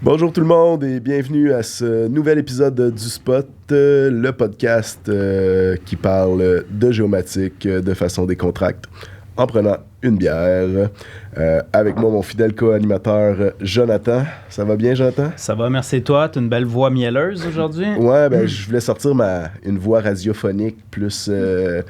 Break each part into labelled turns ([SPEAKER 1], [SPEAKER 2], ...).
[SPEAKER 1] Bonjour tout le monde et bienvenue à ce nouvel épisode du Spot, le podcast qui parle de géomatique de façon décontractée en prenant une bière. Avec moi, mon fidèle co-animateur Jonathan. Ça va bien, Jonathan?
[SPEAKER 2] Ça va, merci toi. Tu as une belle voix mielleuse aujourd'hui.
[SPEAKER 1] Ouais, ben je voulais sortir une voix radiophonique plus... c'est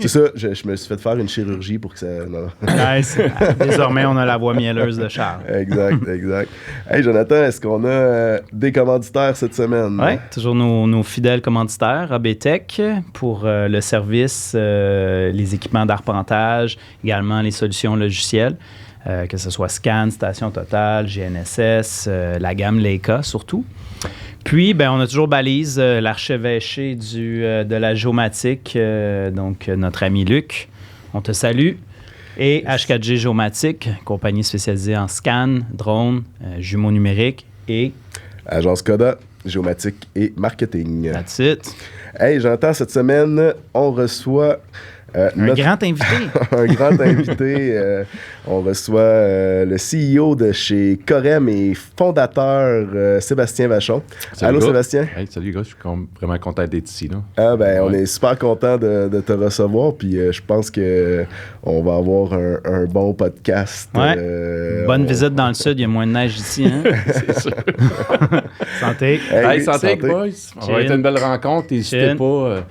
[SPEAKER 1] ça, je me suis fait faire une chirurgie pour que ça... Non.
[SPEAKER 2] Nice. Désormais, on a la voix mielleuse de Charles.
[SPEAKER 1] Exact. Hey, Jonathan, est-ce qu'on a des commanditaires cette semaine?
[SPEAKER 2] Oui, toujours nos fidèles commanditaires, ABTech, pour le service, les équipements d'arpentage, également les solutions logicielles, que ce soit Scan, Station Totale, GNSS, la gamme Leica surtout. Puis, on a toujours Balise, l'archevêché de la géomatique, donc notre ami Luc. On te salue. Et H4G Géomatique, compagnie spécialisée en scan, drone, jumeaux numériques et...
[SPEAKER 1] Agence Coda, géomatique et marketing.
[SPEAKER 2] That's it.
[SPEAKER 1] Hey, j'entends cette semaine, on reçoit...
[SPEAKER 2] grand invité.
[SPEAKER 1] Un grand invité. On reçoit le CEO de chez Corem et fondateur Sébastien Vachon.
[SPEAKER 3] Salut,
[SPEAKER 1] allô,
[SPEAKER 3] gars.
[SPEAKER 1] Sébastien?
[SPEAKER 3] Hey, salut, gars. Je suis vraiment content d'être ici. Là.
[SPEAKER 1] On est super content de te recevoir. Puis je pense qu'on va avoir un bon podcast.
[SPEAKER 2] Ouais. Bonne visite dans le sud. Il y a moins de neige ici. Hein?
[SPEAKER 3] C'est sûr.
[SPEAKER 2] Santé.
[SPEAKER 3] Hey, santé, boys. On va être une belle rencontre. N'hésitez pas.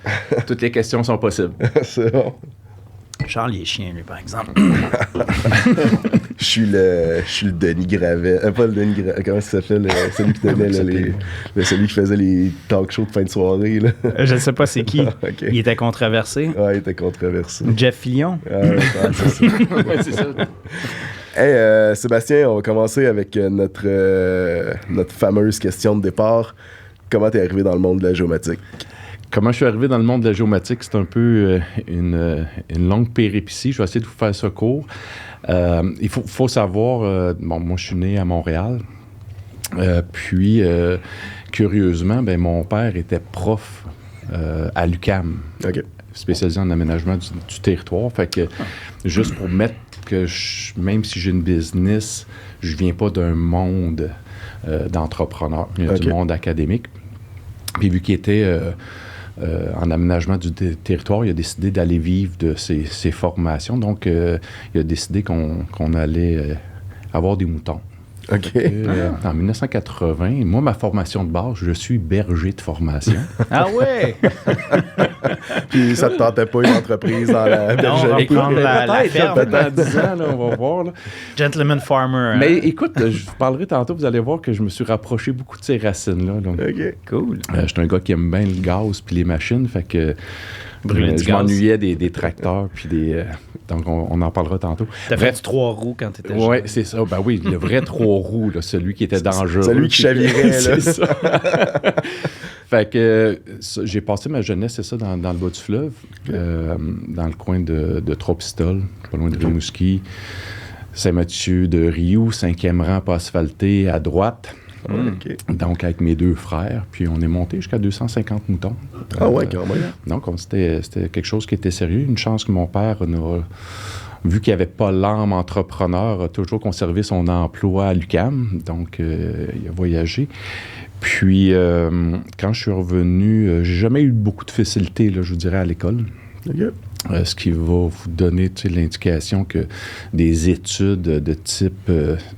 [SPEAKER 3] Toutes les questions sont possibles.
[SPEAKER 1] C'est bon.
[SPEAKER 2] Charles, il est chien, lui, par exemple.
[SPEAKER 1] Je suis le Denis Gravet. Pas le Denis Gravet. Comment ça s'appelle? Celui qui donnait celui qui faisait les talk shows de fin de soirée. Là.
[SPEAKER 2] Je ne sais pas c'est qui.
[SPEAKER 1] Okay.
[SPEAKER 2] Il était controversé.
[SPEAKER 1] Ouais, il était controversé.
[SPEAKER 2] Jeff Fillion.
[SPEAKER 1] C'est ça.
[SPEAKER 3] Ouais, c'est ça.
[SPEAKER 1] Hey, Sébastien, on va commencer avec notre fameuse question de départ. Comment t'es arrivé dans le monde de la géomatique?
[SPEAKER 3] Comment je suis arrivé dans le monde de la géomatique, c'est un peu une longue péripétie. Je vais essayer de vous faire ça court. Il faut savoir, moi je suis né à Montréal. Puis, curieusement, mon père était prof à l'UQAM,
[SPEAKER 1] OK.
[SPEAKER 3] spécialisé en aménagement du territoire. Fait que, juste pour mettre que même si j'ai une business, je viens pas d'un monde d'entrepreneurs, du monde académique. Puis vu qu'il était en aménagement du territoire, il a décidé d'aller vivre de ses formations. Donc, il a décidé qu'on allait avoir des moutons.
[SPEAKER 1] OK.
[SPEAKER 3] En 1980, moi, ma formation de base, je suis berger de formation.
[SPEAKER 2] Ah ouais?
[SPEAKER 1] Puis ça te tentait pas une entreprise dans la bergerie?
[SPEAKER 2] On va prendre la ferme.
[SPEAKER 3] Peut-être dans 10 ans, là, on va voir. Là.
[SPEAKER 2] Gentleman farmer.
[SPEAKER 3] Mais écoute, je vous parlerai tantôt, vous allez voir que je me suis rapproché beaucoup de ces racines-là. Donc,
[SPEAKER 1] OK.
[SPEAKER 2] Cool.
[SPEAKER 3] je suis un gars qui aime bien le gaz puis les machines, fait que je m'ennuyais des tracteurs puis donc on en parlera tantôt.
[SPEAKER 2] T'as fait du 3 roues quand t'étais jeune.
[SPEAKER 3] Oui, c'est ça. Ben oui, le vrai 3 roues, là, celui qui était dangereux.
[SPEAKER 1] Celui qui chavirait, là.
[SPEAKER 3] C'est ça. Fait que j'ai passé ma jeunesse, c'est ça, dans le bas du fleuve, dans le coin de Trois-Pistoles, pas loin de Rimouski, Saint-Mathieu de Riou, 5e rang pas asphalté à droite.
[SPEAKER 1] OK.
[SPEAKER 3] Donc, avec mes 2 frères, puis on est monté jusqu'à 250 moutons.
[SPEAKER 1] Ah ouais, quand même.
[SPEAKER 3] Donc, c'était quelque chose qui était sérieux. Une chance que mon père, vu qu'il n'avait pas l'âme entrepreneur, a toujours conservé son emploi à l'UQAM. Donc, il a voyagé. Puis, quand je suis revenu, j'ai jamais eu beaucoup de facilité, là, je vous dirais, à l'école.
[SPEAKER 1] OK.
[SPEAKER 3] Ce qui va vous donner l'indication que des études de type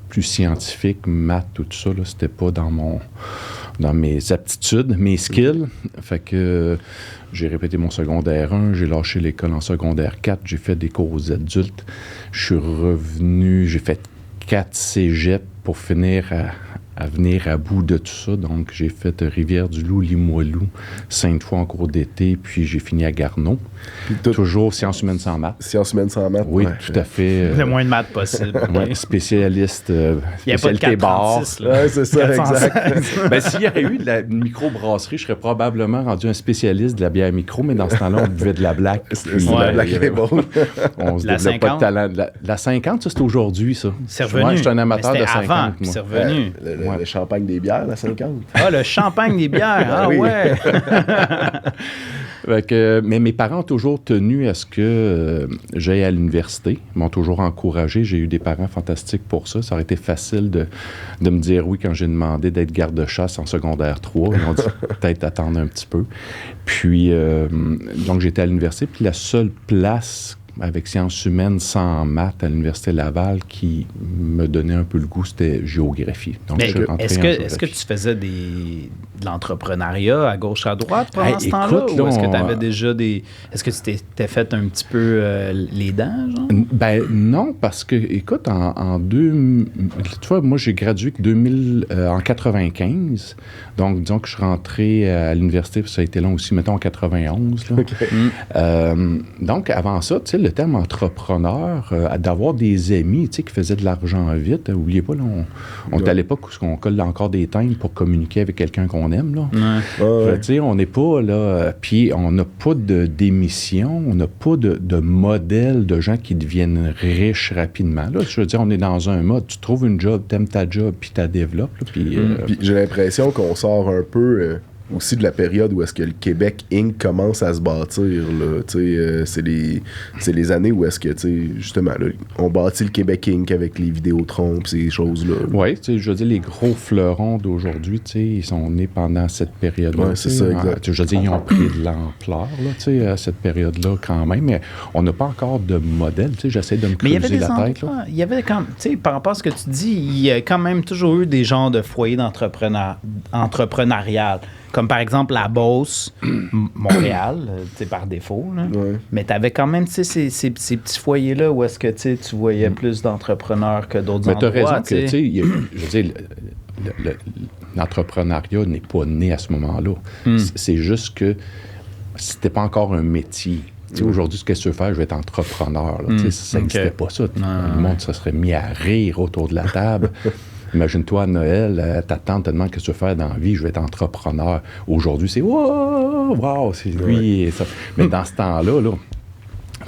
[SPEAKER 3] plus scientifique, maths, tout ça, là, c'était pas dans mes aptitudes, mes skills. Fait que j'ai répété mon secondaire 1, j'ai lâché l'école en secondaire 4, j'ai fait des cours aux adultes. Je suis revenu, j'ai fait 4 cégeps pour finir à venir à bout de tout ça. Donc, j'ai fait Rivière-du-Loup, Limoilou, 5 fois en cours d'été, puis j'ai fini à Garneau. Toujours sciences humaines sans maths.
[SPEAKER 1] Sciences humaines sans maths.
[SPEAKER 3] Oui, tout à fait.
[SPEAKER 2] Le moins de maths possible.
[SPEAKER 3] Ouais, spécialiste,
[SPEAKER 2] Il n'y a pas de
[SPEAKER 3] spécialité bar.
[SPEAKER 2] 436, là.
[SPEAKER 1] Ouais, c'est ça, exact.
[SPEAKER 3] S'il y avait eu de la microbrasserie, je serais probablement rendu un spécialiste de la bière micro, mais dans ce temps-là, on buvait de la black.
[SPEAKER 1] La black label.
[SPEAKER 3] On se
[SPEAKER 2] La
[SPEAKER 3] développe pas
[SPEAKER 2] 50.
[SPEAKER 3] de talent. La 50, ça, c'est aujourd'hui, ça.
[SPEAKER 2] C'est revenu.
[SPEAKER 3] Moi, je suis un amateur
[SPEAKER 2] Mais
[SPEAKER 3] de
[SPEAKER 2] c'était
[SPEAKER 3] 50.
[SPEAKER 2] avant, puis
[SPEAKER 3] moi.
[SPEAKER 2] c'est revenu.
[SPEAKER 1] Le champagne des bières, la 50.
[SPEAKER 2] Ah, le champagne des bières. Ah
[SPEAKER 1] oui.
[SPEAKER 2] ouais.
[SPEAKER 3] Mais mes parents ont toujours tenu à ce que j'aille à l'université. Ils m'ont toujours encouragé. J'ai eu des parents fantastiques pour ça. Ça aurait été facile de me dire oui quand j'ai demandé d'être garde-chasse en secondaire 3. Ils m'ont dit peut-être attendre un petit peu. Puis, donc, j'étais à l'université. Puis la seule place avec sciences humaines sans maths à l'Université Laval qui me donnait un peu le goût, c'était géographie. Donc,
[SPEAKER 2] mais est-ce que tu faisais de l'entrepreneuriat à gauche, à droite pendant ce temps-là? Ou est-ce que tu avais déjà des... Est-ce que tu t'es fait un petit peu les dents, genre?
[SPEAKER 3] Ben non, parce que, écoute, tu vois, moi, j'ai gradué en 95. Donc, disons que je suis rentré à l'université, ça a été long aussi, mettons, en 91. Là.
[SPEAKER 1] Okay.
[SPEAKER 3] Donc, avant ça, tu sais, le terme entrepreneur, d'avoir des amis, tu sais, qui faisaient de l'argent vite. N'oubliez pas, là, on est à l'époque où on colle encore des timbres pour communiquer avec quelqu'un qu'on aime, là.
[SPEAKER 1] Ouais.
[SPEAKER 3] Tu sais, on n'est pas, là... Puis, on n'a pas d'émission, on n'a pas de modèle de gens qui deviennent riches rapidement. Là, je veux dire, on est dans un mode, tu trouves une job, t'aimes ta job, puis tu la développes. Puis
[SPEAKER 1] j'ai l'impression qu'on sort un peu aussi de la période où est-ce que le Québec Inc. commence à se bâtir. Là. C'est les années où est-ce que, justement, là, on bâtit le Québec Inc. avec les Vidéotron et ces choses-là.
[SPEAKER 3] Oui, je veux dire, les gros fleurons d'aujourd'hui, ils sont nés pendant cette période-là.
[SPEAKER 1] Oui, c'est ça, exact.
[SPEAKER 3] Je veux dire, ils ont pris de l'ampleur à cette période-là quand même, mais on n'a pas encore de modèle. J'essaie de me creuser la tête.
[SPEAKER 2] Il y avait quand par rapport à ce que tu dis, il y a quand même toujours eu des genres de foyers entrepreneurial. Comme par exemple la Beauce, Montréal, par défaut. Là.
[SPEAKER 1] Ouais.
[SPEAKER 2] Mais tu avais quand même ces petits foyers-là où est-ce que tu voyais plus d'entrepreneurs que d'autres endroits.
[SPEAKER 3] Mais tu as raison que, je veux dire, l'entrepreneuriat n'est pas né à ce moment-là. C'est juste que c'était pas encore un métier. Aujourd'hui, ce que tu veux faire, je vais être entrepreneur. Là. Ça n'existait pas ça. Le monde se serait mis à rire autour de la table. Imagine-toi à Noël, ta tante te demande ce que tu veux faire dans la vie, je vais être entrepreneur. Aujourd'hui, c'est wow, c'est lui. Ça. Mais dans ce temps-là,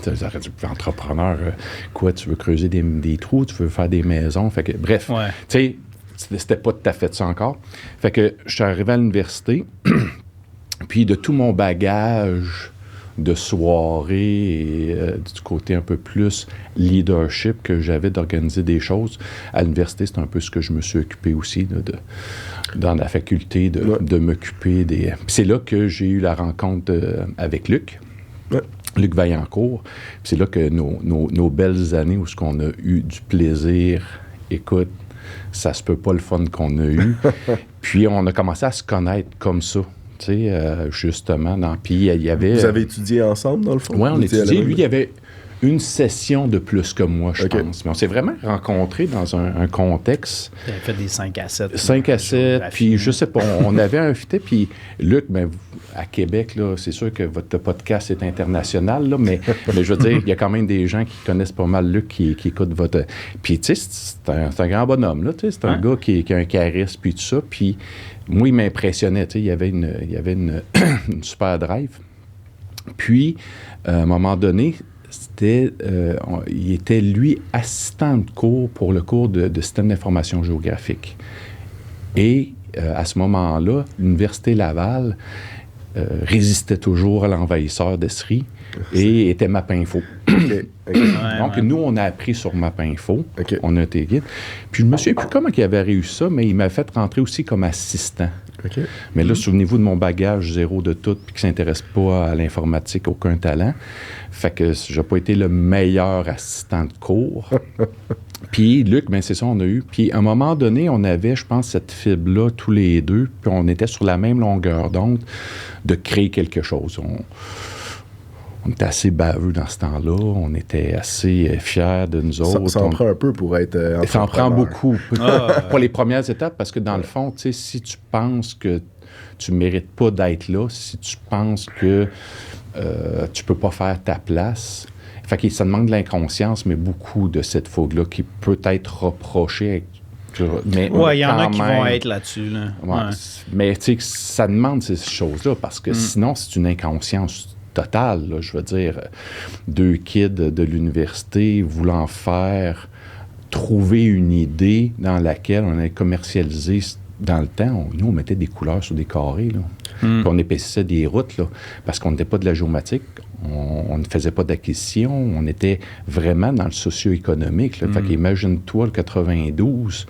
[SPEAKER 3] tu aurais dû être entrepreneur. Quoi, tu veux creuser des trous, tu veux faire des maisons. Fait que, bref, tu sais, c'était pas tout à fait ça encore. Fait que je suis arrivé à l'université, puis de tout mon bagage de soirée et du côté un peu plus leadership que j'avais d'organiser des choses. À l'université, c'est un peu ce que je me suis occupé aussi, dans la faculté, de m'occuper des... Puis c'est là que j'ai eu la rencontre avec Luc. Ouais. Luc Vaillancourt. Puis c'est là que nos belles années où on a eu du plaisir, écoute, ça se peut pas le fun qu'on a eu. Puis on a commencé à se connaître comme ça. Justement, puis il y avait...
[SPEAKER 1] Vous avez étudié ensemble, dans le fond?
[SPEAKER 3] Oui, on étudiait. Lui, il y avait une session de plus que moi, je pense. Mais on s'est vraiment rencontrés dans un contexte...
[SPEAKER 2] Il avait fait des 5 à 7.
[SPEAKER 3] 5 à 7, puis je sais pas, on avait invité, puis Luc, à Québec, là, c'est sûr que votre podcast est international, là, mais je veux dire, il y a quand même des gens qui connaissent pas mal Luc, qui écoutent votre... Puis, tu sais, c'est un grand bonhomme, là, tu sais, c'est un gars qui a un charisme, puis tout ça, puis moi, il m'impressionnait, tu sais, il y avait une super drive. Puis, à un moment donné, il était, lui, assistant de cours pour le cours de système d'information géographique. Et à ce moment-là, l'Université Laval résistait toujours à l'envahisseur d'Essery et était Mapinfo. Donc, nous, on a appris sur Mapinfo. On a été guide. Puis, je me souviens plus comment il avait réussi ça, mais il m'a fait rentrer aussi comme assistant. Mais là, souvenez-vous de mon bagage zéro de tout, puis qui ne s'intéresse pas à l'informatique, aucun talent. Fait que je n'ai pas été le meilleur assistant de cours. Puis, Luc, c'est ça, on a eu. Puis, à un moment donné, on avait, je pense, cette fibre-là, tous les deux, puis on était sur la même longueur d'onde de créer quelque chose. On était assez baveux dans ce temps-là. On était assez fiers de nous autres.
[SPEAKER 1] Ça en prend un peu pour être entrepreneur.
[SPEAKER 3] Ça en prend beaucoup. Pour les premières étapes, parce que dans le fond, tu sais, si tu penses que tu ne mérites pas d'être là, si tu penses que tu ne peux pas faire ta place, fait que ça demande de l'inconscience, mais beaucoup de cette fougue-là qui peut être reprochée. Mais
[SPEAKER 2] il y en a qui vont être là-dessus. Là.
[SPEAKER 3] Mais tu sais, ça demande ces choses-là, parce que sinon, c'est une inconscience totale, là, je veux dire, 2 kids de l'université voulant trouver une idée dans laquelle on allait commercialiser dans le temps, nous, on mettait des couleurs sur des carrés, là. Puis on épaississait des routes, là, parce qu'on n'était pas de la géomatique, on ne faisait pas d'acquisition, on était vraiment dans le socio-économique, là. Fait qu'imagine-toi, le 92,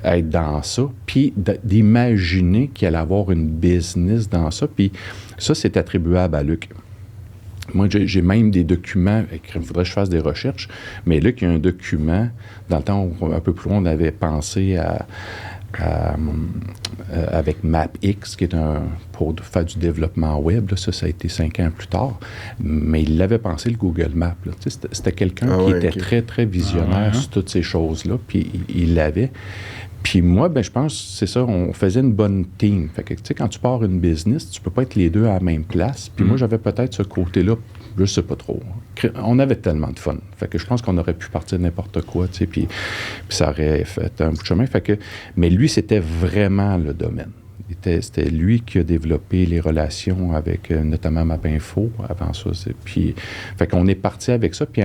[SPEAKER 3] être dans ça, puis d'imaginer qu'il allait avoir une business dans ça, puis ça, c'est attribuable à Luc. Moi, j'ai même des documents, il faudrait que je fasse des recherches, mais Luc, il y a un document, dans le temps, un peu plus loin, on avait pensé avec MapX, qui est pour faire du développement web, là, ça a été 5 ans plus tard, mais il l'avait pensé, le Google Maps. Là. C'était quelqu'un qui était très, très visionnaire sur toutes ces choses-là, puis il l'avait. Puis moi, je pense, c'est ça, on faisait une bonne team. Fait que, tu sais, quand tu pars une business, tu peux pas être les deux à la même place. Puis moi, j'avais peut-être ce côté-là, je sais pas trop. On avait tellement de fun. Fait que je pense qu'on aurait pu partir de n'importe quoi, tu sais, puis ça aurait fait un bout de chemin. Fait que, mais lui, c'était vraiment le domaine. C'était lui qui a développé les relations avec notamment Mapinfo avant ça. Puis, fait qu'on est parti avec ça, puis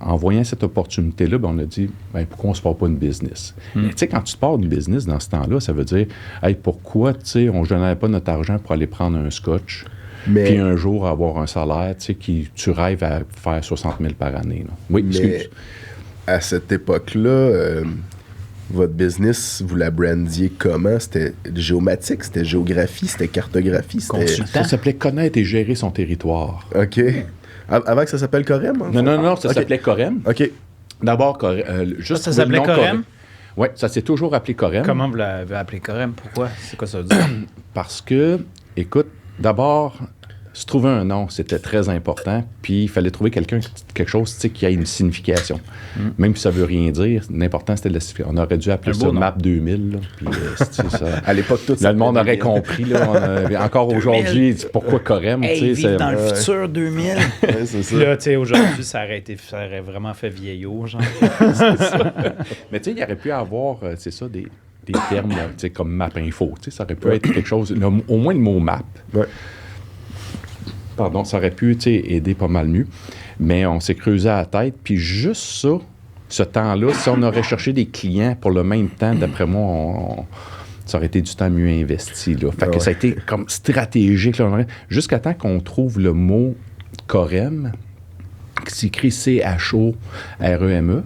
[SPEAKER 3] en voyant cette opportunité-là, on a dit, pourquoi on ne se part pas une business? Tu sais, quand tu te pars d'une business dans ce temps-là, ça veut dire, pourquoi, tu sais, on ne donnait pas notre argent pour aller prendre un scotch, puis un jour avoir un salaire, tu sais, tu rêves à faire 60 000 par année. Là. Oui, excuse.
[SPEAKER 1] À cette époque-là, votre business, vous la brandiez comment? C'était géomatique, c'était géographie, c'était cartographie, c'était...
[SPEAKER 3] Ça s'appelait connaître et gérer son territoire.
[SPEAKER 1] OK. Avant que ça s'appelle Corem?
[SPEAKER 3] Non, ça s'appelait Corem.
[SPEAKER 1] OK.
[SPEAKER 3] D'abord, juste
[SPEAKER 2] ça s'appelait Corem?
[SPEAKER 3] Oui, ça s'est toujours appelé Corem.
[SPEAKER 2] Comment vous l'avez appelé Corem? Pourquoi? C'est quoi ça veut dire?
[SPEAKER 3] Parce que, écoute, d'abord, se trouver un nom, c'était très important. Puis il fallait trouver quelque chose qui a une signification. Même si ça veut rien dire, l'important, c'était de la signification. On aurait dû appeler ça Map 2000. Là, puis, ça,
[SPEAKER 1] à l'époque, tout ça.
[SPEAKER 3] Le monde aurait compris. Là, encore aujourd'hui, pourquoi Corem?
[SPEAKER 2] Hey, vivre dans le futur 2000.
[SPEAKER 1] Ouais, c'est ça.
[SPEAKER 2] Puis là, tu sais, aujourd'hui, ça aurait vraiment fait vieillot, genre.
[SPEAKER 3] C'est ça. Mais tu sais, il aurait pu avoir, c'est ça, des termes là, comme Mapinfo. Ça aurait pu être quelque chose, au moins le mot map.
[SPEAKER 1] Ouais.
[SPEAKER 3] Pardon, ça aurait pu aider pas mal mieux. Mais on s'est creusé à la tête. Puis juste ça, ce temps-là, si on aurait cherché des clients pour le même temps, d'après moi, ça aurait été du temps mieux investi. Là. Fait que ça a été comme stratégique. Là, jusqu'à temps qu'on trouve le mot Corem, qui s'écrit C-H-O-R-E-M-E.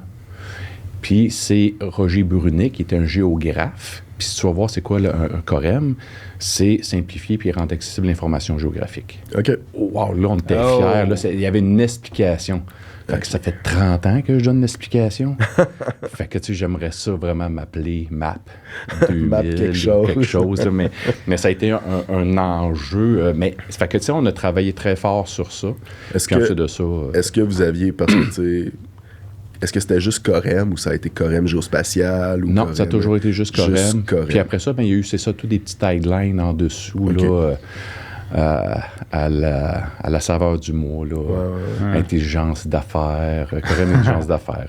[SPEAKER 3] Puis c'est Roger Brunet, qui est un géographe. Puis si tu vas voir c'est quoi un Corem, c'est simplifier puis rendre accessible l'information géographique.
[SPEAKER 1] OK.
[SPEAKER 3] Wow, là, on était fiers. Là, il y avait une explication. Fait que ça fait 30 ans que je donne une explication. Fait que, tu sais, j'aimerais ça vraiment m'appeler Map 2000,
[SPEAKER 1] Map quelque chose.
[SPEAKER 3] Là, mais ça a été un enjeu. Mais, fait que, tu sais, on a travaillé très fort sur ça.
[SPEAKER 1] Est-ce que vous aviez, parce que, tu sais... Est-ce que c'était juste Corem ou ça a été Corem géospatial? Ou
[SPEAKER 3] non,
[SPEAKER 1] Corem,
[SPEAKER 3] ça a toujours été juste Corem. Puis après ça, il y a eu, c'est ça, tous des petits taglines en dessous, là, à la saveur du mot, là. Intelligence d'affaires, Corem intelligence d'affaires.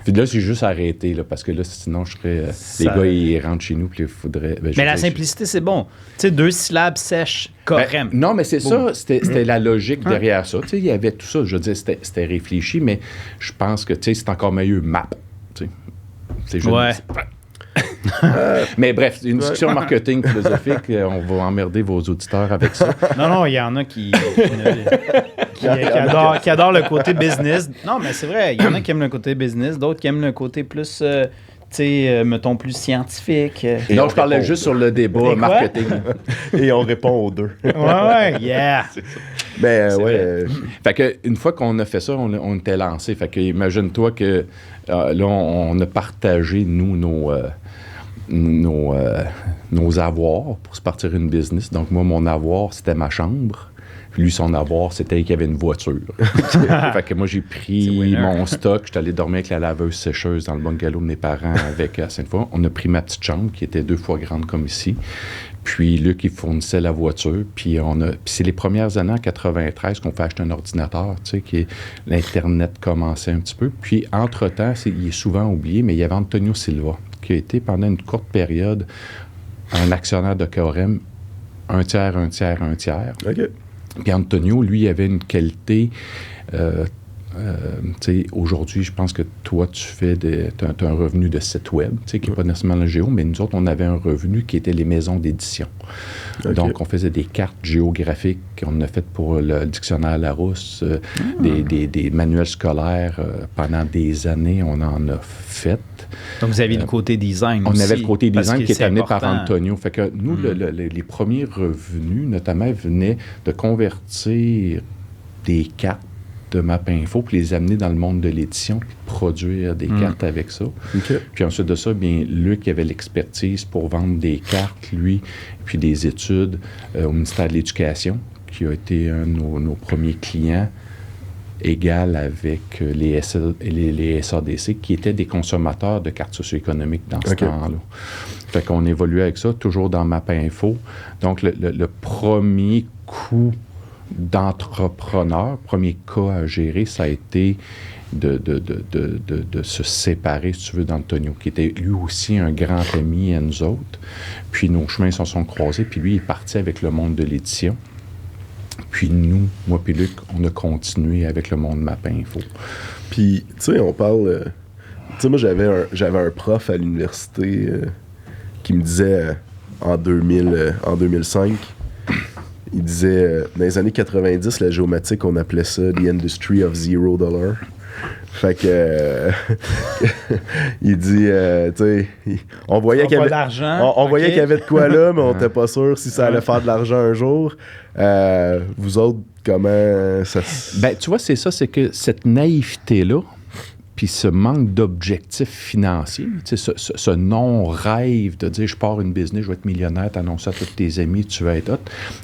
[SPEAKER 3] Puis là, j'ai juste arrêté, là, parce que là, sinon, je serais... les gars, ils rentrent chez nous, puis il faudrait...
[SPEAKER 2] mais la simplicité, c'est bon. Tu sais, 2 syllabes sèches, Corem.
[SPEAKER 3] Non, mais c'est ça, c'était la logique derrière ça. Tu sais, il y avait tout ça, je veux dire, c'était réfléchi, mais je pense que, tu sais, c'est encore meilleur map. Tu sais, c'est juste...
[SPEAKER 2] Ouais.
[SPEAKER 3] Mais bref, une discussion marketing philosophique, on va emmerder vos auditeurs avec ça.
[SPEAKER 2] Non, il y en a qui adorent le côté business. Non, mais c'est vrai, il y en a qui aiment le côté business, d'autres qui aiment le côté plus, mettons, plus scientifique.
[SPEAKER 3] Non, je parlais juste sur le débat marketing.
[SPEAKER 1] Et on répond aux deux.
[SPEAKER 2] Ouais, yeah!
[SPEAKER 1] Mais ouais.
[SPEAKER 3] Fait que une fois qu'on a fait ça, on était lancé. Fait que imagine-toi que là, on a partagé, nous, nos avoirs pour se partir une business. Donc, moi, mon avoir, c'était ma chambre. Puis lui, son avoir, c'était qu'il y avait une voiture. Fait que moi, j'ai pris mon stock. J'étais allé dormir avec la laveuse sécheuse dans le bungalow de mes parents avec Sainte-Foy. On a pris ma petite chambre qui était 2 fois grande comme ici. Puis Luc, il fournissait la voiture. Puis c'est les premières années, en 93, qu'on fait acheter un ordinateur, tu sais, l'Internet commençait un petit peu. Puis, entre-temps, il est souvent oublié, mais il y avait Antonio Silva, qui a été, pendant une courte période, un actionnaire de Corem, un tiers.
[SPEAKER 1] OK.
[SPEAKER 3] Puis Antonio, lui, avait une qualité Aujourd'hui, je pense que toi, tu as un revenu de site web, qui n'est pas nécessairement le géo, mais nous autres, on avait un revenu qui était les maisons d'édition. Okay. Donc, on faisait des cartes géographiques qu'on a faites pour le dictionnaire Larousse, des manuels scolaires. Pendant des années, on en a fait.
[SPEAKER 2] Donc, vous aviez le côté design
[SPEAKER 3] aussi. On avait le côté design qui est amené par Antonio. Fait que nous, les premiers revenus, notamment, venaient de convertir des cartes de Mapinfo, puis les amener dans le monde de l'édition, puis produire des cartes avec ça.
[SPEAKER 1] Okay.
[SPEAKER 3] Puis ensuite de ça, bien, Luc avait l'expertise pour vendre des cartes, lui, puis des études au ministère de l'Éducation, qui a été un de nos premiers clients, égal avec les SADC, qui étaient des consommateurs de cartes socio-économiques dans ce temps-là. Fait qu'on évoluait avec ça, toujours dans Mapinfo. Donc, le premier coût d'entrepreneur, premier cas à gérer, ça a été de se séparer, si tu veux, d'Antonio, qui était lui aussi un grand ami à nous autres. Puis nos chemins se sont croisés, puis lui est parti avec le monde de l'édition. Puis nous, moi puis Luc, on a continué avec le monde Mapinfo.
[SPEAKER 1] Puis, tu sais, on parle... tu sais, moi, j'avais un prof à l'université qui me disait en 2005... Il disait, dans les années 90, la géomatique, on appelait ça « the industry of $0 ». Fait que... il dit, tu sais, on voyait qu'il y avait... On voyait qu'il y avait de quoi là, mais on n'était pas sûr si ça allait faire de l'argent un jour. Vous autres, comment ça...
[SPEAKER 3] Ben, tu vois, c'est ça, c'est que cette naïveté-là, puis ce manque d'objectifs financiers, ce non-rêve de dire « je pars une business, je vais être millionnaire, t'annonces ça à tous tes amis, tu vas être hot »,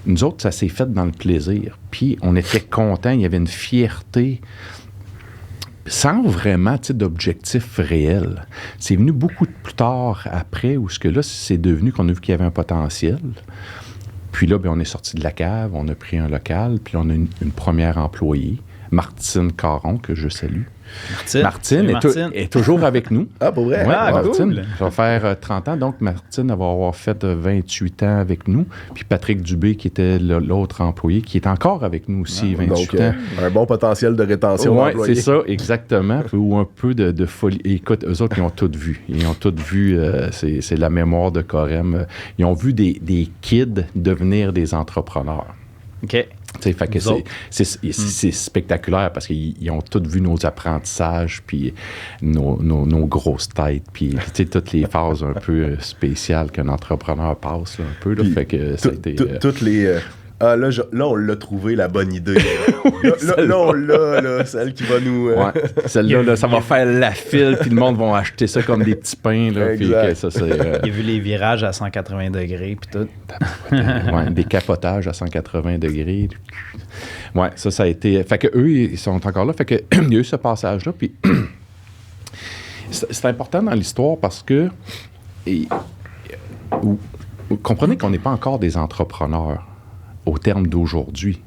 [SPEAKER 3] nous autres, ça s'est fait dans le plaisir. Puis on était contents, il y avait une fierté sans vraiment d'objectifs réels. C'est venu beaucoup plus tard après, où ce que là, c'est devenu qu'on a vu qu'il y avait un potentiel. Puis là, bien, on est sorti de la cave, on a pris un local, puis là, on a une première employée, Martine Caron, que je salue. Martine est toujours avec nous.
[SPEAKER 1] Ah, pour vrai?
[SPEAKER 3] Oui, Martine.
[SPEAKER 2] Cool.
[SPEAKER 3] Ça va faire 30 ans. Donc, Martine va avoir fait 28 ans avec nous. Puis Patrick Dubé, qui était l'autre employé, qui est encore avec nous aussi, 28 ans.
[SPEAKER 1] Un bon potentiel de rétention d'employés.
[SPEAKER 3] C'est ça, exactement. Ou un peu de folie. Écoute, eux autres, ils ont tout vu. Ils ont tout vu. C'est la mémoire de Corem. Ils ont vu des kids devenir des entrepreneurs.
[SPEAKER 2] OK.
[SPEAKER 3] Fait que c'est spectaculaire parce qu'ils ont tous vu nos apprentissages, puis nos grosses têtes, puis toutes les phases un peu spéciales qu'un entrepreneur passe, là, un peu. Là, fait que ça a été...
[SPEAKER 1] Toutes les... là, on l'a trouvé, la bonne idée. Là, on l'a, celle qui va nous...
[SPEAKER 3] Ouais, celle-là, là, ça va faire la file, puis le monde va acheter ça comme des petits pains. Là, puis que ça, c'est,
[SPEAKER 2] Il a vu les virages à 180 degrés, puis tout.
[SPEAKER 3] Ouais, des capotages à 180 degrés. Ouais, ça a été... Fait que eux, ils sont encore là. Fait que il y a eu ce passage-là, puis c'est important dans l'histoire parce que... vous comprenez qu'on n'est pas encore des entrepreneurs au terme d'aujourd'hui.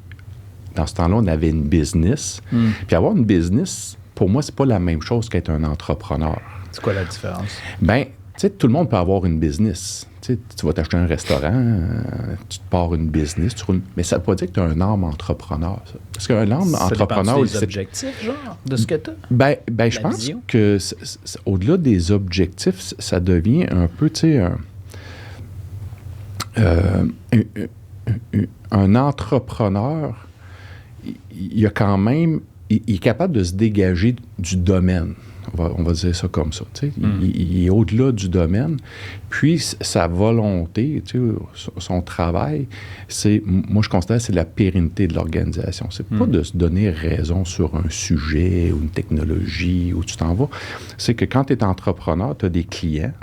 [SPEAKER 3] Dans ce temps-là, on avait une business. Puis avoir une business, pour moi, c'est pas la même chose qu'être un entrepreneur.
[SPEAKER 2] C'est quoi la différence?
[SPEAKER 3] Bien, tu sais, tout le monde peut avoir une business. Tu vas t'acheter un restaurant, tu te pars une business, mais ça ne veut pas dire que tu as un âme entrepreneur. Ça. Parce qu'un âme entrepreneur...
[SPEAKER 2] C'est des objectifs, genre, de ce que tu as?
[SPEAKER 3] Ben je pense vision? Que au-delà des objectifs, ça devient un peu, tu sais, un entrepreneur, il a quand même... Il est capable de se dégager du domaine. On va dire ça comme ça. Il est au-delà du domaine. Puis, sa volonté, son travail, moi, je considère que c'est la pérennité de l'organisation. C'est pas de se donner raison sur un sujet ou une technologie où tu t'en vas. C'est que quand tu es entrepreneur, tu as des clients,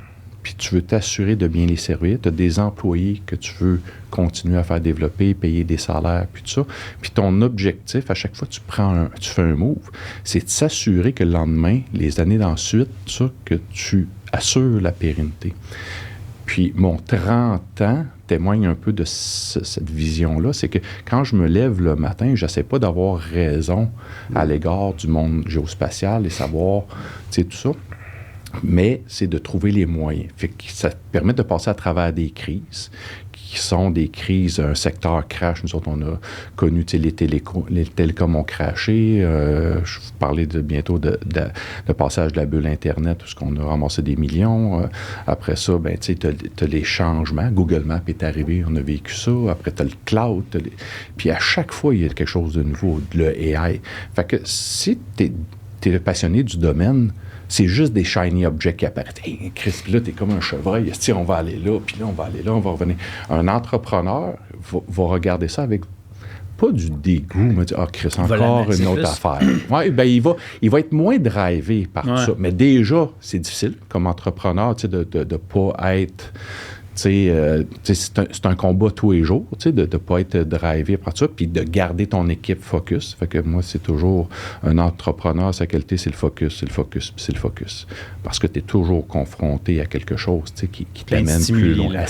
[SPEAKER 3] puis tu veux t'assurer de bien les servir. Tu as des employés que tu veux continuer à faire développer, payer des salaires, puis tout ça. Puis ton objectif, à chaque fois que tu fais un move, c'est de s'assurer que le lendemain, les années d'ensuite, que tu assures la pérennité. Puis mon 30 ans témoigne un peu de cette vision-là. C'est que quand je me lève le matin, je n'essaie pas d'avoir raison à l'égard du monde géospatial et savoir, tu sais, tout ça. Mais c'est de trouver les moyens. Fait que ça permet de passer à travers des crises qui sont des crises, un secteur crash. Nous autres, on a connu les télécoms ont crashé. Je vous parlais bientôt de passage de la bulle Internet, où on a ramassé des millions. Après ça, ben, tu as les changements. Google Maps est arrivé, on a vécu ça. Après, tu as le cloud. Puis à chaque fois, il y a quelque chose de nouveau, le AI. Fait que si tu es passionné du domaine, c'est juste des shiny objects qui apparaissent. Hey, Chris, là, t'es comme un chevreuil. On va aller là, puis là, on va aller là, on va revenir. Un entrepreneur va regarder ça avec pas du dégoût, mais dire, Chris, encore une autre affaire. Ouais, ben, il va être moins drivé par tout ça. Mais déjà, c'est difficile comme entrepreneur de ne pas être. C'est un combat tous les jours, de ne pas être drivé par ça, puis de garder ton équipe focus. Fait que moi, c'est toujours un entrepreneur, sa qualité, c'est le focus, c'est le focus, puis c'est le focus. Parce que tu es toujours confronté à quelque chose qui t'amène plus loin,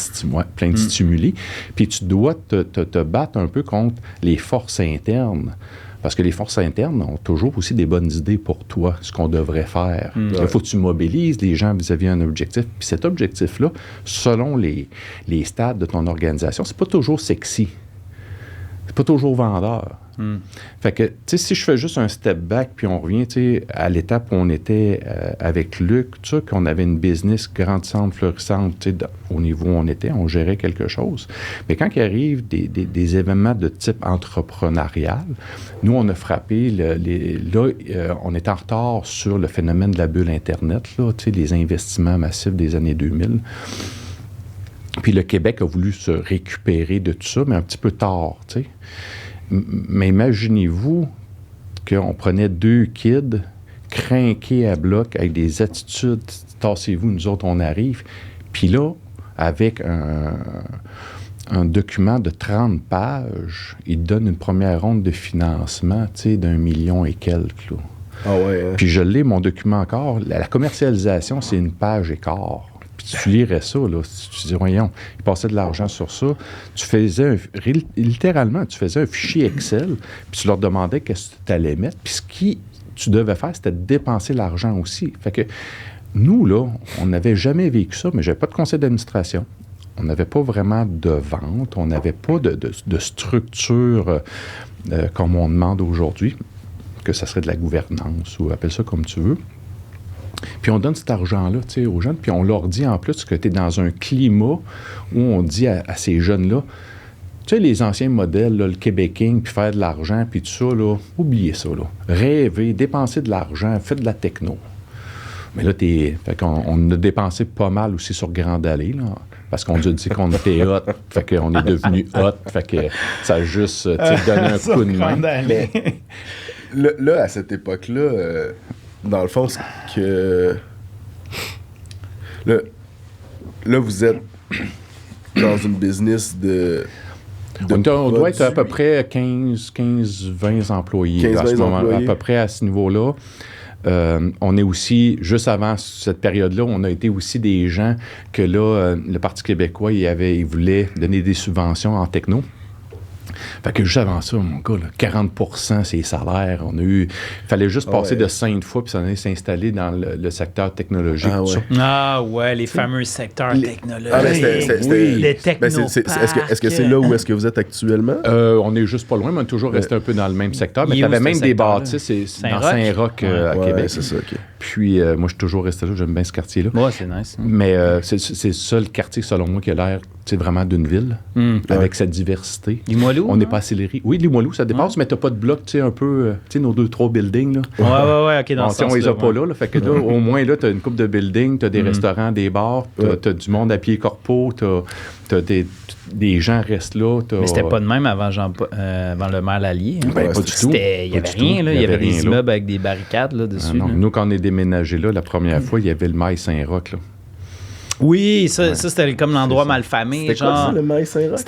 [SPEAKER 3] plein de stimuli. Puis tu dois te battre un peu contre les forces internes. Parce que les forces internes ont toujours aussi des bonnes idées pour toi, ce qu'on devrait faire. Il faut que tu mobilises les gens vis-à-vis d'un objectif. Puis cet objectif-là, selon les stades de ton organisation, c'est pas toujours sexy. C'est pas toujours vendeur. Fait que, tu sais, si je fais juste un step back, puis on revient, tu sais, à l'étape où on était avec Luc, tu sais, qu'on avait une business grandissante, florissante, tu sais, au niveau où on était, on gérait quelque chose. Mais quand il arrive des événements de type entrepreneurial, nous, on a frappé, on est en retard sur le phénomène de la bulle Internet, là, tu sais, les investissements massifs des années 2000. Puis le Québec a voulu se récupérer de tout ça, mais un petit peu tard, tu sais. Mais imaginez-vous qu'on prenait 2 kids crinqués à bloc avec des attitudes, tassez-vous, nous autres, on arrive. Puis là, avec un document de 30 pages, il donne une première ronde de financement, tu sais, d'1 million et quelques, là.
[SPEAKER 1] Ah ouais, hein?
[SPEAKER 3] Puis je l'ai, mon document encore. La commercialisation, c'est 1 page et quart. Puis tu lirais ça, là, tu dis, voyons, il passait de l'argent sur ça. Tu faisais, littéralement, tu faisais un fichier Excel, puis tu leur demandais qu'est-ce que tu allais mettre. Puis ce que tu devais faire, c'était de dépenser l'argent aussi. Fait que nous, là, on n'avait jamais vécu ça, mais j'avais pas de conseil d'administration. On n'avait pas vraiment de vente. On n'avait pas de structure comme on demande aujourd'hui, que ça serait de la gouvernance ou appelle ça comme tu veux. Puis on donne cet argent-là, tu sais, aux jeunes, puis on leur dit en plus que tu es dans un climat où on dit à ces jeunes-là, tu sais, les anciens modèles, là, le Québec King, puis faire de l'argent, puis tout ça, là, oubliez ça, là. Rêvez, dépensez de l'argent, faites de la techno. Mais là, fait qu'on a dépensé pas mal aussi sur Grande Allée, là, parce qu'on nous a dit qu'on était hot, fait qu'on est devenu hot, fait que ça a juste donné un coup de main.
[SPEAKER 1] Mais, là, à cette époque-là... dans le fond, c'est que... Là, vous êtes dans une business de
[SPEAKER 3] on doit être à peu près 15-20 employés.
[SPEAKER 1] 15-20 employés.
[SPEAKER 3] À peu près à ce niveau-là. On est aussi, juste avant cette période-là, on a été aussi des gens que là, le Parti québécois, il voulait donner des subventions en techno. Fait que juste avant ça, mon gars, là, 40% c'est les salaires. Il fallait juste passer de 5 fois, puis ça allait s'installer dans le secteur technologique.
[SPEAKER 2] Ah ouais, les fameux secteurs technologiques.
[SPEAKER 1] Ah, les
[SPEAKER 2] technoparcs.
[SPEAKER 1] Est-ce que c'est là où est-ce que vous êtes actuellement?
[SPEAKER 3] On est juste pas loin, mais on est toujours resté un peu dans le même secteur. Mais tu avais même des bâtisses dans Saint-Roch à Québec.
[SPEAKER 1] C'est ça, OK.
[SPEAKER 3] Puis moi, je suis toujours resté là. J'aime bien ce quartier-là.
[SPEAKER 2] Ouais, c'est nice.
[SPEAKER 3] Mais c'est le seul quartier, selon moi, qui a l'air vraiment d'une ville, avec cette diversité.
[SPEAKER 2] Limoilou?
[SPEAKER 3] On n'est pas Sillery. Oui, Limoilou, ça dépasse, mais t'as pas de bloc, un peu, nos 2-3 buildings, là.
[SPEAKER 2] Ouais, OK, dans ce sens-là.
[SPEAKER 3] On les a pas là. Fait que là, au moins, là, t'as une couple de buildings, t'as des restaurants, des bars, t'as du monde à pied corpo, t'as des gens restent là.
[SPEAKER 2] Mais c'était pas de même avant le maire Lallier. Hein?
[SPEAKER 3] Pas du tout.
[SPEAKER 2] Il n'y avait rien, là. Il y avait des immeubles avec des barricades là, dessus.
[SPEAKER 3] Non. Nous, quand on est déménagé là, la première fois, il y avait le mail Saint-Roch, là.
[SPEAKER 2] Oui, ça c'était comme l'endroit malfamé.
[SPEAKER 1] C'était quoi ça, le mail Saint-Roch?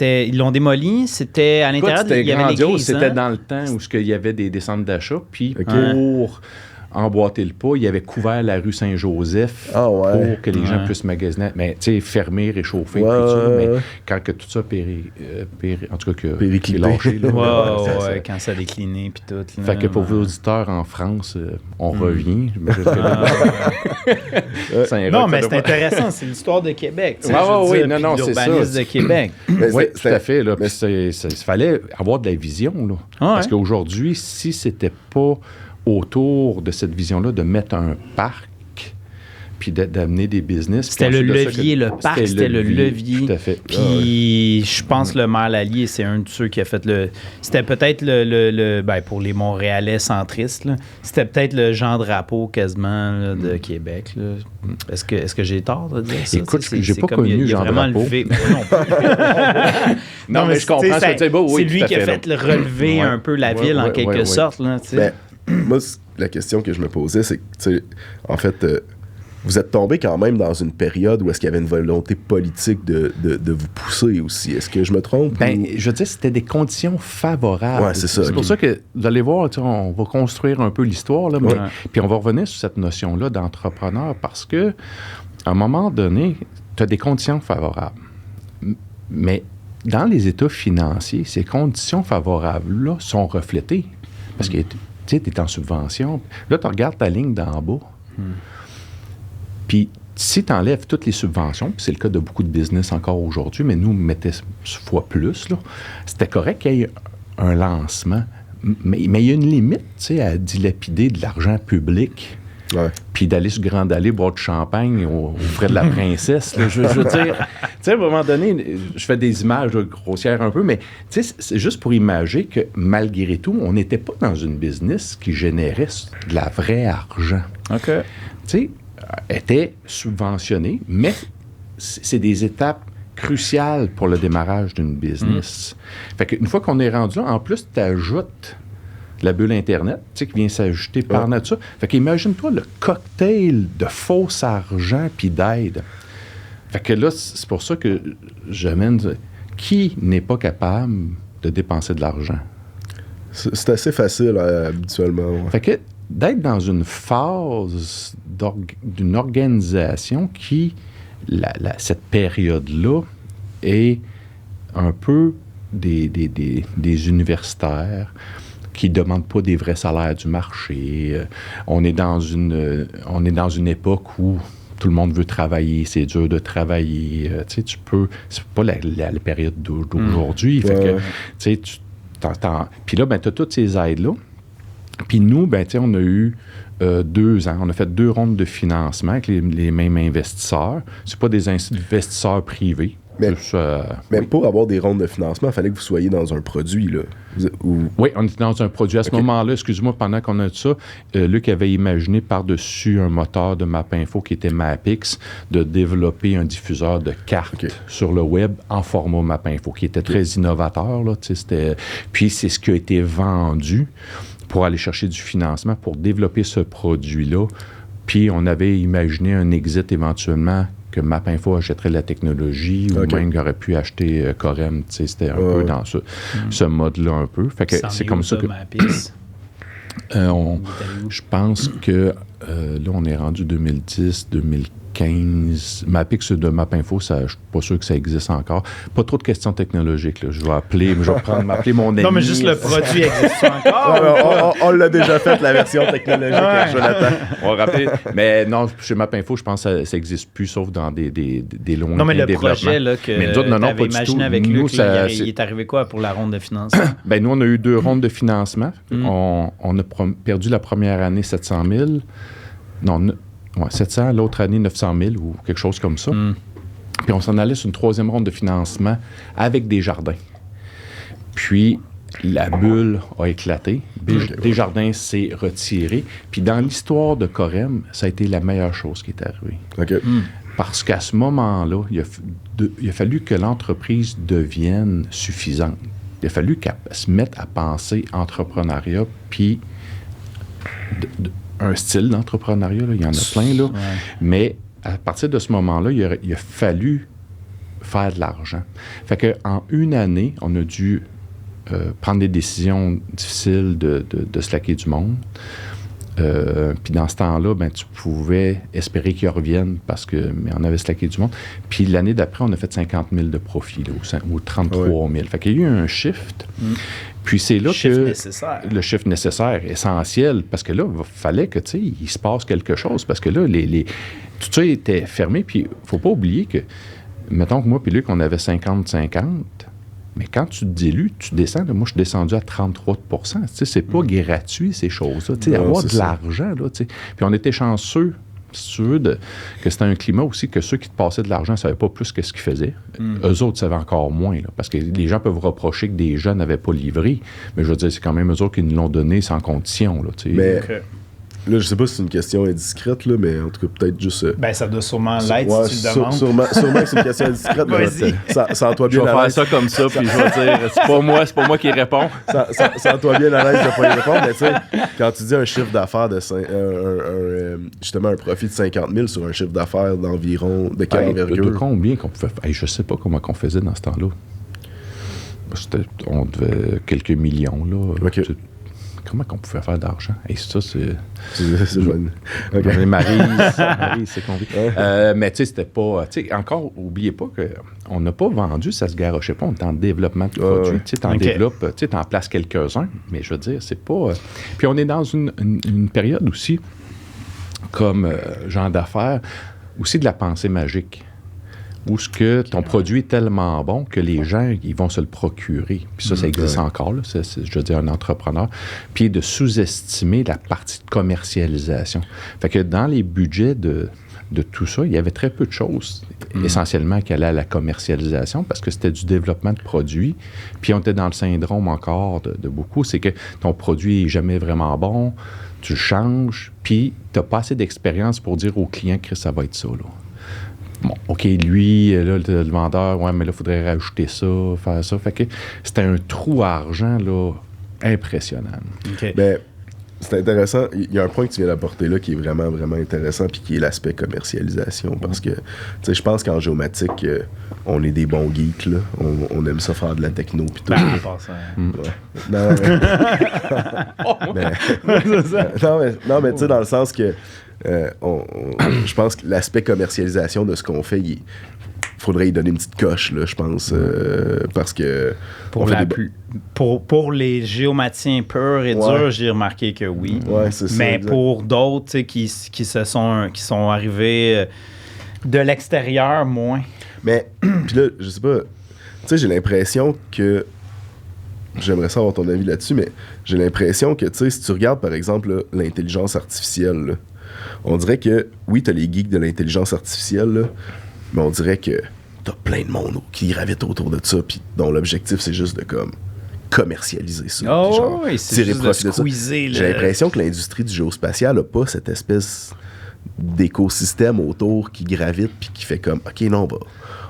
[SPEAKER 2] Ils l'ont démoli. C'était à l'intérieur, il y avait l'église.
[SPEAKER 3] C'était dans le temps où il y avait des centres d'achat. Puis emboîté le pas. Il avait couvert la rue Saint-Joseph pour que les gens puissent magasiner. Mais, tu sais, fermer, réchauffer, tout ça. Mais quand que tout ça en tout cas, que lâché.
[SPEAKER 2] Là, quand ça a décliné, puis tout. Là,
[SPEAKER 3] fait que pour vos auditeurs en France, on revient.
[SPEAKER 2] Non, mais c'est intéressant. C'est l'histoire de Québec.
[SPEAKER 3] Oui, c'est ça.
[SPEAKER 2] L'urbanisme de Québec.
[SPEAKER 3] Oui, tout à fait. Là. Il fallait avoir de la vision. Là. Parce qu'aujourd'hui, si c'était pas autour de cette vision-là de mettre un parc puis d'amener des business.
[SPEAKER 2] C'était le levier, le parc, c'était le levier.
[SPEAKER 3] Tout à fait.
[SPEAKER 2] Puis je pense que le maire Lallier, c'est un de ceux qui a fait le... C'était peut-être le pour les Montréalais centristes, là, c'était peut-être le Jean Drapeau quasiment là, de Québec. Là. Est-ce que j'ai tort de dire ça?
[SPEAKER 3] Écoute, j'ai pas connu Jean Drapeau.
[SPEAKER 2] Non, mais je comprends ce que tu dis. C'est lui qui a fait le relever un peu la ville en quelque sorte. Là,
[SPEAKER 1] moi, la question que je me posais, c'est que, en fait... vous êtes tombé quand même dans une période où est-ce qu'il y avait une volonté politique de vous pousser aussi. Est-ce que je me trompe?
[SPEAKER 3] Je veux dire, c'était des conditions favorables.
[SPEAKER 1] Ouais, c'est ça.
[SPEAKER 3] C'est pour ça que, vous allez voir, on va construire un peu l'histoire, là, puis on va revenir sur cette notion-là d'entrepreneur parce que, à un moment donné, tu as des conditions favorables. Mais dans les états financiers, ces conditions favorables-là sont reflétées. Parce que, tu sais, tu es en subvention. Là, tu regardes ta ligne d'en bas. Puis, si tu enlèves toutes les subventions, puis c'est le cas de beaucoup de business encore aujourd'hui, mais nous, on mettait fois plus, là, c'était correct qu'il y ait un lancement. Mais il y a une limite, tu sais, à dilapider de l'argent public, puis d'aller sur Grande Allée boire du champagne aux frais de la princesse. Là, je veux dire, tu sais, à un moment donné, je fais des images grossières un peu, mais tu sais, c'est juste pour imaginer que malgré tout, on n'était pas dans une business qui générait de la vraie argent.
[SPEAKER 2] OK.
[SPEAKER 3] Tu sais, était subventionné, mais c'est des étapes cruciales pour le démarrage d'une business. Fait qu'une fois qu'on est rendu là, en plus, tu ajoutes la bulle Internet, tu sais, qui vient s'ajouter par nature. Fait qu'imagine-toi le cocktail de faux argent puis d'aide. Fait que là, c'est pour ça que j'amène... Qui n'est pas capable de dépenser de l'argent?
[SPEAKER 1] C'est assez facile, habituellement. Ouais.
[SPEAKER 3] Fait que d'être dans une phase d'une organisation qui, cette période-là, est un peu des universitaires qui ne demandent pas des vrais salaires du marché. On est dans une époque où tout le monde veut travailler, c'est dur de travailler. Tu sais, tu peux... C'est pas la période d'aujourd'hui. Fait que, tu sais, tu t'entends... Puis là, ben, tu as toutes ces aides-là. Puis nous, ben, on a eu 2 ans. On a fait 2 rondes de financement avec les mêmes investisseurs. C'est pas des investisseurs privés.
[SPEAKER 1] Mais pour avoir des rondes de financement, il fallait que vous soyez dans un produit, là.
[SPEAKER 3] Oui, on était dans un produit. À ce moment-là, excuse-moi, pendant qu'on a dit ça, Luc avait imaginé par-dessus un moteur de MapInfo qui était MapX de développer un diffuseur de cartes sur le web en format MapInfo qui était très innovateur, là. Puis c'est ce qui a été vendu pour aller chercher du financement pour développer ce produit-là. Puis on avait imaginé un exit éventuellement que MapInfo achèterait la technologie ou même qu'il aurait pu acheter Corem. C'était un peu dans ce mode-là un peu. Fait que c'est comme ça que... je pense que là, on est rendu 2010, 2015. MapX de MapInfo, je ne suis pas sûr que ça existe encore. Pas trop de questions technologiques. Là. Je vais m'appeler mon ami.
[SPEAKER 2] Non, mais juste le produit existe encore.
[SPEAKER 1] On l'a déjà fait, la version technologique avec Jonathan.
[SPEAKER 3] On va rappeler. Mais non, chez MapInfo, je pense que ça n'existe plus, sauf dans des loin.
[SPEAKER 2] Non, mais le projet là, que tu avais imaginé avec Luc, il est arrivé quoi pour la ronde de financement?
[SPEAKER 3] Ben, nous, on a eu 2 rondes de financement. On a perdu la première année 700 000. Non, 700, l'autre année 900 000 ou quelque chose comme ça. Puis on s'en allait sur une 3e ronde de financement avec Desjardins. Puis la bulle a éclaté. Desjardins s'est retiré. Puis dans l'histoire de Corem, ça a été la meilleure chose qui est arrivée. Parce qu'à ce moment-là, il a fallu que l'entreprise devienne suffisante. Il a fallu qu'elle se mette à penser entrepreneuriat, puis un style d'entrepreneuriat, là, il y en a plein, là. Mais à partir de ce moment-là, il a fallu faire de l'argent. Fait qu'en 1 année, on a dû prendre des décisions difficiles de slacker du monde. Puis dans ce temps-là, ben, tu pouvais espérer qu'ils reviennent mais on avait slacké du monde. Puis l'année d'après, on a fait 50 000 de profit, là, ou 33 000. Fait qu'il y a eu un shift. Puis c'est là le chiffre nécessaire, essentiel, parce que là, il fallait que, tu sais, il se passe quelque chose. Parce que là, tout ça était fermé. Puis il ne faut pas oublier que, mettons que moi puis Luc, on avait 50-50. Mais quand tu te dilues, tu descends. Là, moi, je suis descendu à 33 %. Tu sais, c'est pas gratuit, ces choses-là. Tu sais, avoir de l'argent, là, tu sais. Puis on était chanceux, si tu veux, que c'était un climat aussi que ceux qui te passaient de l'argent ne savaient pas plus que ce qu'ils faisaient. Eux autres savaient encore moins, là, parce que les gens peuvent reprocher que des jeunes n'avaient pas livré. Mais je veux dire, c'est quand même eux autres qui nous l'ont donné sans condition, là, tu sais.
[SPEAKER 1] Mais... Là, je sais pas si c'est une question indiscrète, là, mais en tout cas, peut-être juste...
[SPEAKER 2] Ben, ça doit sûrement l'être si tu le demandes.
[SPEAKER 1] Sûrement que c'est une question indiscrète.
[SPEAKER 2] Vas-y.
[SPEAKER 1] Sens-toi bien
[SPEAKER 3] je vais faire ça comme ça, puis je vais dire, c'est pas moi qui réponds.
[SPEAKER 1] Sens-toi bien à l'aise de pas y répondre, mais tu sais, quand tu dis un chiffre d'affaires de... justement, un profit de 50 000 sur un chiffre d'affaires d'environ... De quelle envergure?
[SPEAKER 3] De combien qu'on pouvait faire? Je sais pas comment qu'on faisait dans ce temps-là. On devait quelques millions, là.
[SPEAKER 1] OK.
[SPEAKER 3] Comment qu'on pouvait faire d'argent? Et ça, c'est...
[SPEAKER 1] C'est jeune. Okay.
[SPEAKER 3] Marie, c'est convié. Mais tu sais, c'était pas... Tu sais, encore, oubliez pas qu'on n'a pas vendu, ça se garochait pas. On est en développement de produits. Tu sais, t'en développes, tu sais, t'en places quelques-uns. Mais je veux dire, c'est pas... Puis on est dans une période aussi, comme genre d'affaires, aussi de la pensée magique. Où ce que ton produit est tellement bon que les gens, ils vont se le procurer. Puis ça existe encore, là. Je veux dire, un entrepreneur. Puis de sous-estimer la partie de commercialisation. Fait que dans les budgets de tout ça, il y avait très peu de choses, essentiellement, qui allaient à la commercialisation, parce que c'était du développement de produits. Puis on était dans le syndrome encore de beaucoup, c'est que ton produit n'est jamais vraiment bon, tu le changes, puis tu n'as pas assez d'expérience pour dire au client que ça va être ça, là. Bon, OK, lui, là, le vendeur, ouais, mais là, il faudrait rajouter ça, faire ça. Fait que c'était un trou à argent, là, impressionnant.
[SPEAKER 2] OK.
[SPEAKER 1] Ben, c'est intéressant. Il y a un point que tu viens d'apporter là qui est vraiment, vraiment intéressant, puis qui est l'aspect commercialisation. Parce que, tu sais, je pense qu'en géomatique, on est des bons geeks, là. On aime ça faire de la techno, puis tout. Non, mais tu sais, dans le sens que je pense que l'aspect commercialisation de ce qu'on fait, il faudrait y donner une petite coche, là, je pense, parce que...
[SPEAKER 2] Pour les géomaticiens purs et durs, j'ai remarqué que oui.
[SPEAKER 1] Ouais, c'est ça.
[SPEAKER 2] Mais pour d'autres qui sont arrivés de l'extérieur, moins.
[SPEAKER 1] Mais, puis là, je sais pas, tu sais, j'ai l'impression que... J'aimerais savoir ton avis là-dessus, mais j'ai l'impression que, tu sais, si tu regardes, par exemple, là, l'intelligence artificielle, là, on dirait que, oui, t'as les geeks de l'intelligence artificielle, là, mais on dirait que t'as plein de monde qui gravitent autour de ça, puis dont l'objectif, c'est juste de, comme, commercialiser ça.
[SPEAKER 2] Oh, oui, c'est juste de squeezer.
[SPEAKER 1] J'ai l'impression que l'industrie du géospatial n'a pas cette espèce d'écosystème autour qui gravite, puis qui fait comme, OK, non,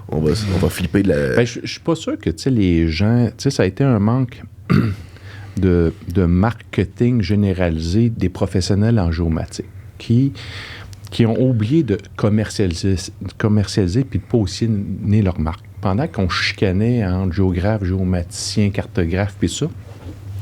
[SPEAKER 1] on va flipper de la...
[SPEAKER 3] Ben, je suis pas sûr que, tu sais, les gens... Tu sais, ça a été un manque de marketing généralisé des professionnels en géomatique qui ont oublié de commercialiser puis de positionner leur marque. Pendant qu'on chicanait entre géographes, géomaticiens, cartographes, puis ça,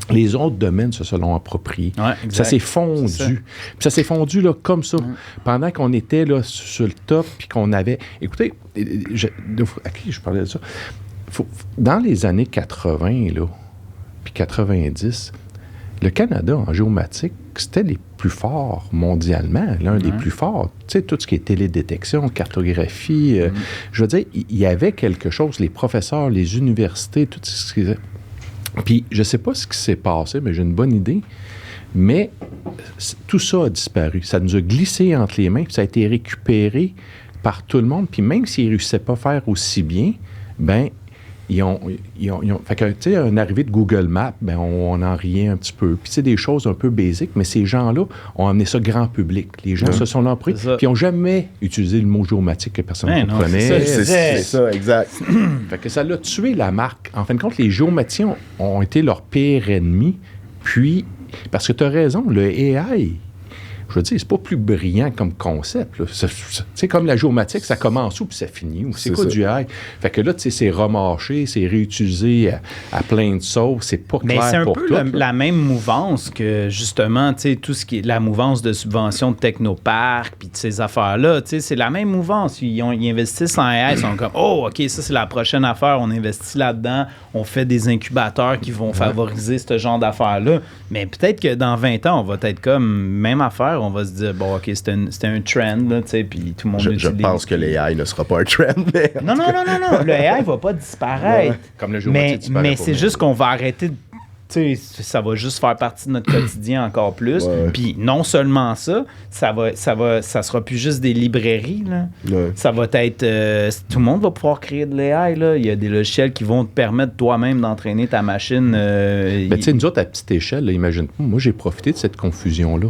[SPEAKER 3] les autres domaines se sont appropriés.
[SPEAKER 2] Ouais,
[SPEAKER 3] ça s'est fondu. Puis ça s'est fondu là, comme ça. Pendant qu'on était là, sur le top, puis qu'on avait... Écoutez, à qui je parlais de ça? Dans les années 80, là, puis 90, le Canada, en géomatique, c'était les plus forts mondialement, l'un des plus forts. Tu sais, tout ce qui est télédétection, cartographie, je veux dire, il y avait quelque chose, les professeurs, les universités, tout ce qui... Puis, je ne sais pas ce qui s'est passé, mais j'ai une bonne idée. Mais tout ça a disparu. Ça nous a glissé entre les mains, puis ça a été récupéré par tout le monde. Puis même s'ils ne réussissaient pas à faire aussi bien, ben ils ont fait que, tu sais, une arrivée de Google Maps, ben on en riait un petit peu. Puis c'est des choses un peu basiques, mais ces gens-là ont amené ça grand public. Les gens se sont empruntés, puis ils n'ont jamais utilisé le mot géomatique que personne ne comprenait.
[SPEAKER 1] C'est ça, exact.
[SPEAKER 3] Fait que ça l'a tué la marque. En fin de compte, les géomaticiens ont été leur pire ennemi. Puis, parce que tu as raison, le AI, je veux dire, c'est pas plus brillant comme concept. C'est comme la géomatique, ça commence où puis ça finit où? C'est quoi du AI? Fait que là, tu sais, c'est remâché, c'est réutilisé à plein de sauces, c'est pas clair pour tout.
[SPEAKER 2] Mais c'est un peu la même mouvance que, justement, tu sais, tout ce qui est la mouvance de subvention de technoparcs puis de ces affaires-là, tu sais, c'est la même mouvance. Ils investissent en AI, ils sont comme, oh, OK, ça, c'est la prochaine affaire, on investit là-dedans, on fait des incubateurs qui vont favoriser ce genre d'affaires-là. Mais peut-être que dans 20 ans, on va être comme, même affaire, on va se dire, bon, OK, c'était un trend, là, tu sais, puis tout le monde utilise.
[SPEAKER 1] Je pense que l'AI ne sera pas un trend, mais...
[SPEAKER 2] Non, le AI ne va pas disparaître.
[SPEAKER 1] Ouais.
[SPEAKER 3] Comme le géomatique disparaît
[SPEAKER 2] mais
[SPEAKER 3] pas,
[SPEAKER 2] c'est juste qu'on va arrêter de... Tu sais, ça va juste faire partie de notre quotidien encore plus.
[SPEAKER 1] Ouais.
[SPEAKER 2] Puis non seulement ça sera plus juste des librairies. Là.
[SPEAKER 1] Ouais.
[SPEAKER 2] Ça va être... tout le monde va pouvoir créer de l'AI. Là. Il y a des logiciels qui vont te permettre toi-même d'entraîner ta machine.
[SPEAKER 3] Ben, tu sais, nous autres, à petite échelle, là, imagine, moi, j'ai profité de cette confusion-là.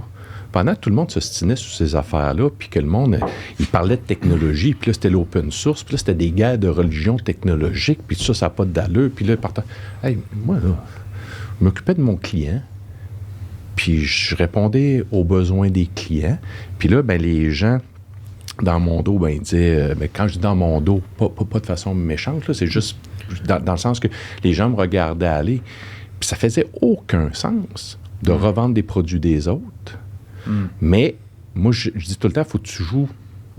[SPEAKER 3] Pendant que tout le monde s'ostinait sur ces affaires-là, puis que le monde, il parlait de technologie, puis là, c'était l'open source, puis là, c'était des guerres de religion technologique, puis tout ça, ça n'a pas d'allure, puis là, partant... Hey, moi, là, je m'occupais de mon client, puis je répondais aux besoins des clients, puis là, ben les gens, dans mon dos, ben ils disaient... ben, quand je dis dans mon dos, pas de façon méchante, là, c'est juste dans le sens que les gens me regardaient aller, puis ça faisait aucun sens de revendre des produits des autres. Mais moi, je dis tout le temps, il faut que tu joues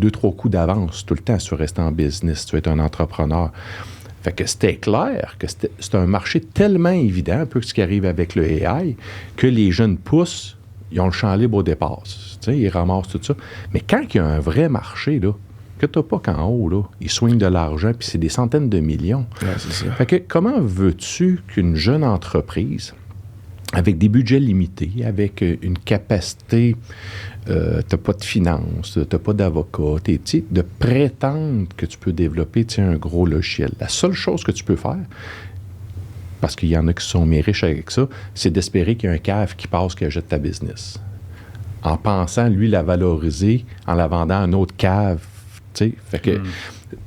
[SPEAKER 3] 2-3 coups d'avance tout le temps si tu veux rester en business, si tu veux être un entrepreneur. Fait que c'était clair que c'est un marché tellement évident, un peu ce qui arrive avec le AI, que les jeunes pousses, ils ont le champ libre au départ. Tu sais, ils ramassent tout ça. Mais quand il y a un vrai marché, là, que tu n'as pas qu'en haut, là, ils soignent de l'argent, puis c'est des centaines de millions.
[SPEAKER 1] Ouais, c'est ça.
[SPEAKER 3] Fait que comment veux-tu qu'une jeune entreprise avec des budgets limités, avec une capacité, tu n'as pas de finances, tu n'as pas d'avocat, de prétendre que tu peux développer un gros logiciel. La seule chose que tu peux faire, parce qu'il y en a qui sont riches avec ça, c'est d'espérer qu'il y a un cave qui passe qui achète ta business. En pensant, lui, la valoriser en la vendant à un autre cave. Fait que,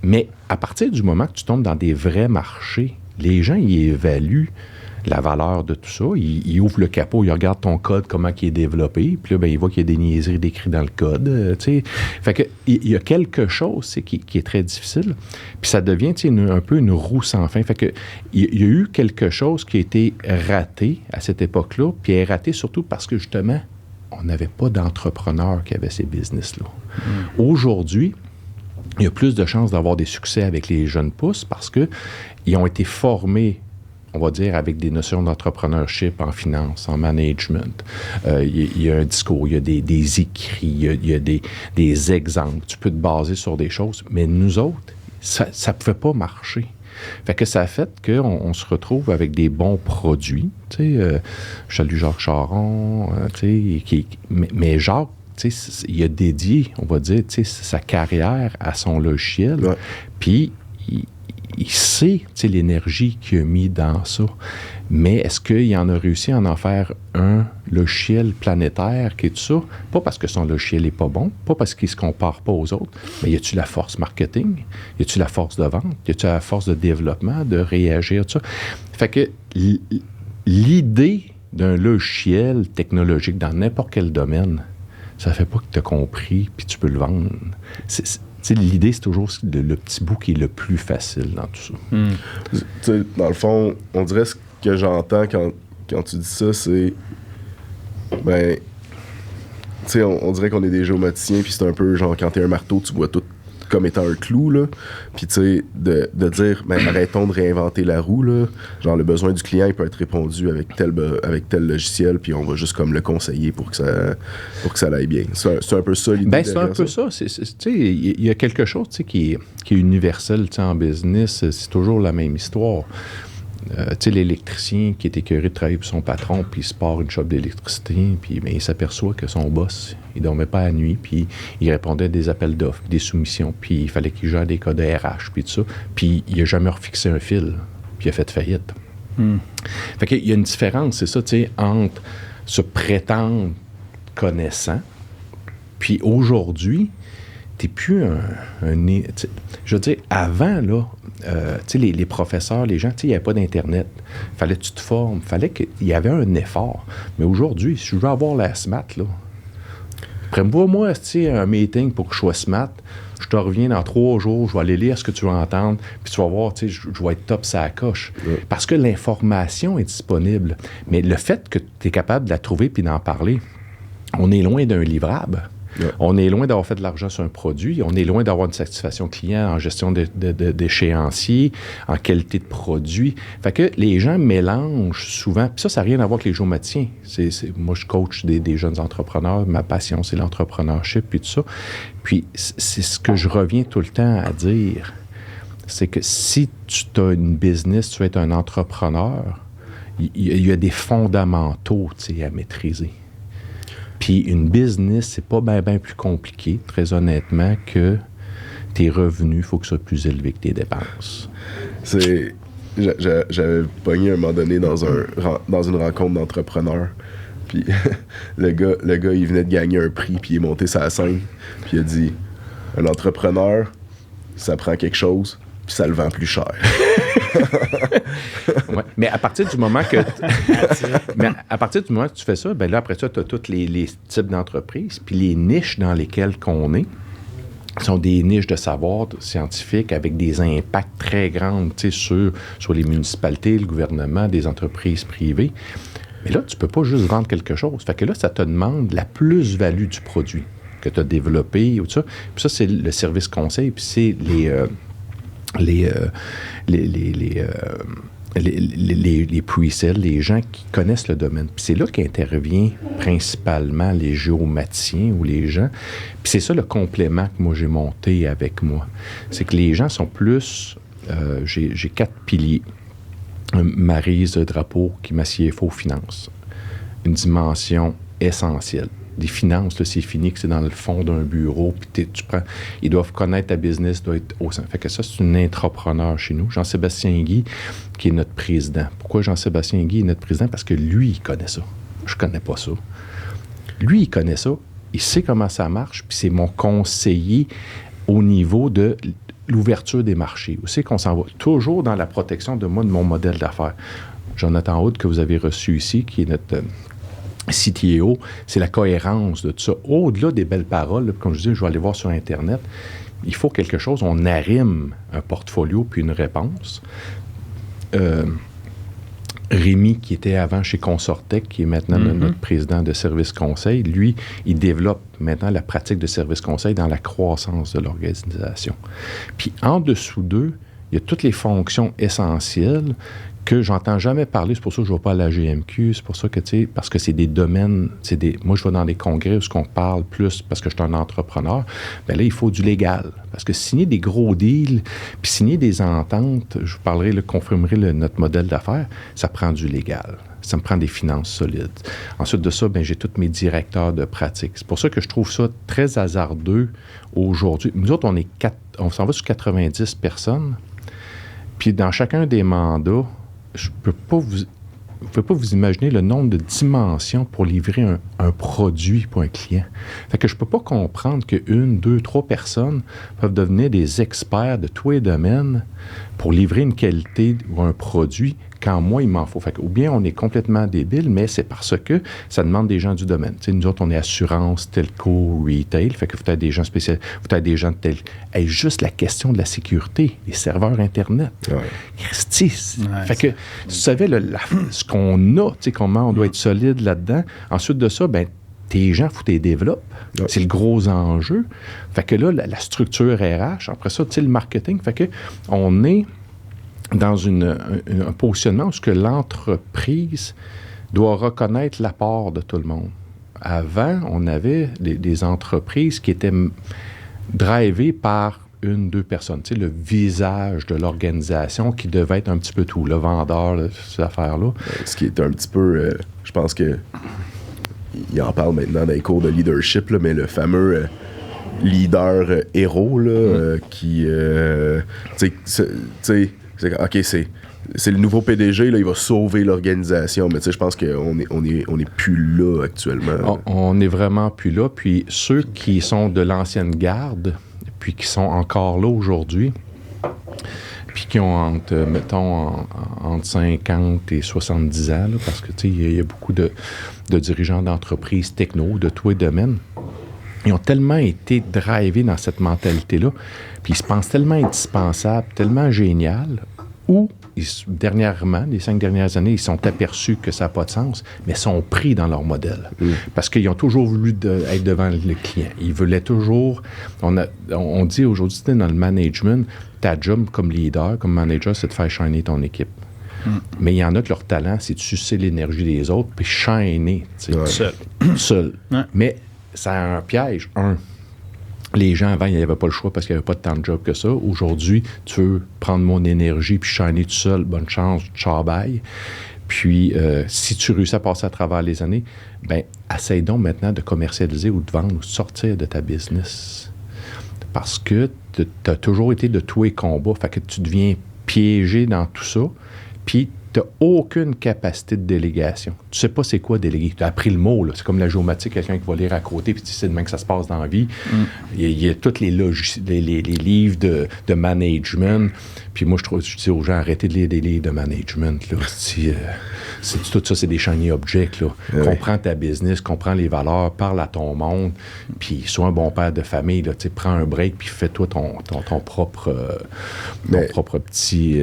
[SPEAKER 3] mais à partir du moment que tu tombes dans des vrais marchés, les gens, ils évaluent la valeur de tout ça. Il ouvre le capot, il regarde ton code, comment il est développé, puis là, ben, il voit qu'il y a des niaiseries décrites dans le code. Fait que il y a quelque chose qui est très difficile, puis ça devient un peu une roue sans fin. Fait que il y a eu quelque chose qui a été raté à cette époque-là, puis elle est raté surtout parce que, justement, on n'avait pas d'entrepreneurs qui avaient ces business-là. Aujourd'hui, il y a plus de chances d'avoir des succès avec les jeunes pousses parce qu'ils ont été formés, on va dire, avec des notions d'entrepreneurship en finance, en management. Il y a un discours, il y a des écrits, il y a des exemples. Tu peux te baser sur des choses, mais nous autres, ça ne pouvait pas marcher. Fait que ça a fait qu'on se retrouve avec des bons produits. Je salue Jacques Charon, mais Jacques, il a dédié, on va dire, sa carrière à son logiciel. Ouais. Puis, il sait l'énergie qu'il a mis dans ça. Mais est-ce qu'il en a réussi à en faire un logiciel planétaire qui est tout ça? Pas parce que son logiciel n'est pas bon, pas parce qu'il ne se compare pas aux autres, mais y a-tu la force marketing? Y a-tu la force de vente? Y a-tu la force de développement, de réagir, tout ça? Fait que l'idée d'un logiciel technologique dans n'importe quel domaine, ça fait pas que tu as compris puis tu peux le vendre. L'idée, c'est toujours le petit bout qui est le plus facile dans tout ça.
[SPEAKER 1] Dans le fond, on dirait ce que j'entends quand tu dis ça, c'est... Ben... Tu sais, on dirait qu'on est des géomaticiens, puis c'est un peu genre, quand t'es un marteau, tu vois tout comme étant un clou, là. Puis, tu sais, de dire, ben, arrêtons de réinventer la roue, là. Genre, le besoin du client, il peut être répondu avec tel logiciel, puis on va juste comme le conseiller pour que ça aille bien. C'est un peu ça l'idée.
[SPEAKER 3] Ben, c'est un peu ça. Tu sais, il y a quelque chose, tu sais, qui est universel, tu sais, en business. C'est toujours la même histoire. Tu sais, l'électricien qui est écœuré de travailler pour son patron, puis il se part une shop d'électricité, puis ben, il s'aperçoit que son boss, il dormait pas la nuit, puis il répondait à des appels d'offres, des soumissions, puis il fallait qu'il gère des cas de RH, puis tout ça. Puis il a jamais refixé un fil, puis il a fait faillite. Fait qu'il y a une différence, c'est ça, tu sais, entre se prétendre connaissant, puis aujourd'hui, t'es plus je veux dire, avant, là, tu sais, les professeurs, les gens, tu sais, il n'y avait pas d'Internet. Fallait que tu te formes. Fallait qu'il y avait un effort. Mais aujourd'hui, si je veux avoir la SMAT, là, Prends-moi un meeting pour que je sois smart. Je te reviens dans 3 jours, je vais aller lire ce que tu vas entendre, puis tu vas voir, je vais être top ça la coche. Parce que l'information est disponible. Mais le fait que tu es capable de la trouver puis d'en parler, on est loin d'un livrable. On est loin d'avoir fait de l'argent sur un produit. On est loin d'avoir une satisfaction client en gestion d'échéanciers, en qualité de produit. Fait que les gens mélangent souvent. Puis ça n'a rien à voir avec les géomatiens. Moi, je coach des jeunes entrepreneurs. Ma passion, c'est l'entrepreneurship puis tout ça. Puis c'est ce que je reviens tout le temps à dire. C'est que si tu as une business, tu veux être un entrepreneur, il y a des fondamentaux à maîtriser. Puis une business, c'est pas bien plus compliqué, très honnêtement, que tes revenus, il faut que ce soit plus élevé que tes dépenses.
[SPEAKER 1] J'avais pogné à un moment donné dans une rencontre d'entrepreneurs. Puis le gars, il venait de gagner un prix, puis il est monté sur la scène. Puis il a dit, un entrepreneur, ça prend quelque chose, puis ça le vend plus cher.
[SPEAKER 3] Ouais. Mais à partir du moment que tu fais ça, ben là, après ça, tu as tous les types d'entreprises, puis les niches dans lesquelles on est sont des niches de savoir scientifique avec des impacts très grands sur les municipalités, le gouvernement, des entreprises privées. Mais là, tu ne peux pas juste vendre quelque chose. Fait que là, ça te demande la plus-value du produit que tu as développé ou tout ça. Puis ça, c'est le service conseil, puis c'est les pre-sales, les gens qui connaissent le domaine. Puis c'est là qu'intervient principalement les géomatiens ou les gens. Puis c'est ça le complément que moi j'ai monté avec moi. C'est que les gens sont plus... j'ai 4 piliers. Maryse Drapeau, qui est ma CFO Finances. Une dimension essentielle. Des finances, là, c'est fini que c'est dans le fond d'un bureau, puis ils doivent connaître ta business, doit être au sein. Fait que ça, c'est un intrapreneur chez nous. Jean-Sébastien Guy, qui est notre président. Pourquoi Jean-Sébastien Guy est notre président? Parce que lui, il connaît ça. Je connais pas ça. Lui, il connaît ça. Il sait comment ça marche, puis c'est mon conseiller au niveau de l'ouverture des marchés. Où c'est qu'on s'en va? Toujours dans la protection de mon modèle d'affaires. Jonathan Hood, que vous avez reçu ici, qui est notre... CTO, c'est la cohérence de tout ça. Au-delà des belles paroles, là, comme je dis, je vais aller voir sur Internet, il faut quelque chose, on arrime un portfolio puis une réponse. Rémi, qui était avant chez Consortec, qui est maintenant notre président de service conseil, lui, il développe maintenant la pratique de service conseil dans la croissance de l'organisation. Puis en dessous d'eux, il y a toutes les fonctions essentielles que j'entends jamais parler. C'est pour ça que je ne vais pas à la GMQ. C'est pour ça que, parce que c'est des domaines, moi, je vais dans des congrès où on parle plus parce que je suis un entrepreneur. Bien là, il faut du légal. Parce que signer des gros deals, puis signer des ententes, je vous parlerai, confirmerai notre modèle d'affaires, ça prend du légal. Ça me prend des finances solides. Ensuite de ça, j'ai tous mes directeurs de pratique. C'est pour ça que je trouve ça très hasardeux aujourd'hui. Nous autres, on s'en va sur 90 personnes. Puis dans chacun des mandats, vous ne pouvez pas vous imaginer le nombre de dimensions pour livrer un produit pour un client. Fait que je ne peux pas comprendre que 1, 2, 3 personnes peuvent devenir des experts de tous les domaines pour livrer une qualité ou un produit quand moi, il m'en faut. Fait que, ou bien on est complètement débile, mais c'est parce que ça demande des gens du domaine. T'sais, nous autres, on est assurance, telco, retail. Fait que vous avez des gens spécialisés, vous avez des gens de tel. Hey, juste la question de la sécurité, les serveurs Internet. Ouais. Christy, fait que, vous savez, ce qu'on a, comment on doit être solide là-dedans. Ensuite de ça, tes gens, il faut que tu les développes. Ouais. C'est le gros enjeu. Fait que là, la structure RH, après ça, le marketing, fait que on est dans un positionnement où ce que l'entreprise doit reconnaître l'apport de tout le monde. Avant, on avait des entreprises qui étaient drivées par 1, 2 personnes. Le visage de l'organisation qui devait être un petit peu tout. Le vendeur, ces affaires-là.
[SPEAKER 1] Ce qui est un petit peu... je pense que il en parle maintenant dans les cours de leadership, là, mais le fameux leader héros là, qui... OK, c'est le nouveau PDG, là, il va sauver l'organisation. Mais je pense qu'on est plus là actuellement.
[SPEAKER 3] On n'est vraiment plus là. Puis ceux qui sont de l'ancienne garde, puis qui sont encore là aujourd'hui, puis qui ont entre 50 et 70 ans, là, parce que il y a beaucoup de dirigeants d'entreprises techno, de tous les domaines. Ils ont tellement été drivés dans cette mentalité-là, puis ils se pensent tellement indispensables, tellement génial, ou dernièrement, les 5 dernières années, ils sont aperçus que ça n'a pas de sens, mais sont pris dans leur modèle. Parce qu'ils ont toujours voulu être devant le client. Ils voulaient toujours... On dit aujourd'hui, dans le management, ta job comme leader, comme manager, c'est de faire shiner ton équipe. Mais il y en a que leur talent, c'est de sucer l'énergie des autres, puis shiner. Seul.
[SPEAKER 2] Ouais.
[SPEAKER 3] Mais ça a un piège. Les gens, avant, il n'y avait pas le choix parce qu'il n'y avait pas tant de job que ça. Aujourd'hui, tu veux prendre mon énergie puis shiner tout seul, bonne chance, ciao, bye. Puis, si tu réussis à passer à travers les années, bien, essaye donc maintenant de commercialiser ou de vendre ou de sortir de ta business. Parce que tu as toujours été de tous les combats. Fait que tu deviens piégé dans tout ça. Puis, tu n'as aucune capacité de délégation. Tu ne sais pas c'est quoi déléguer. Tu as appris le mot, là. C'est comme la géomatique, quelqu'un qui va lire à côté, puis tu sais demain que ça se passe dans la vie. Il y a tous les livres de management. Puis moi, je dis aux gens, arrêtez de lire des livres de management. Là. Tout ça, c'est des shiny objects. Là. Comprends ta business, comprends les valeurs, parle à ton monde, puis sois un bon père de famille. Là. Prends un break, puis fais-toi ton propre petit...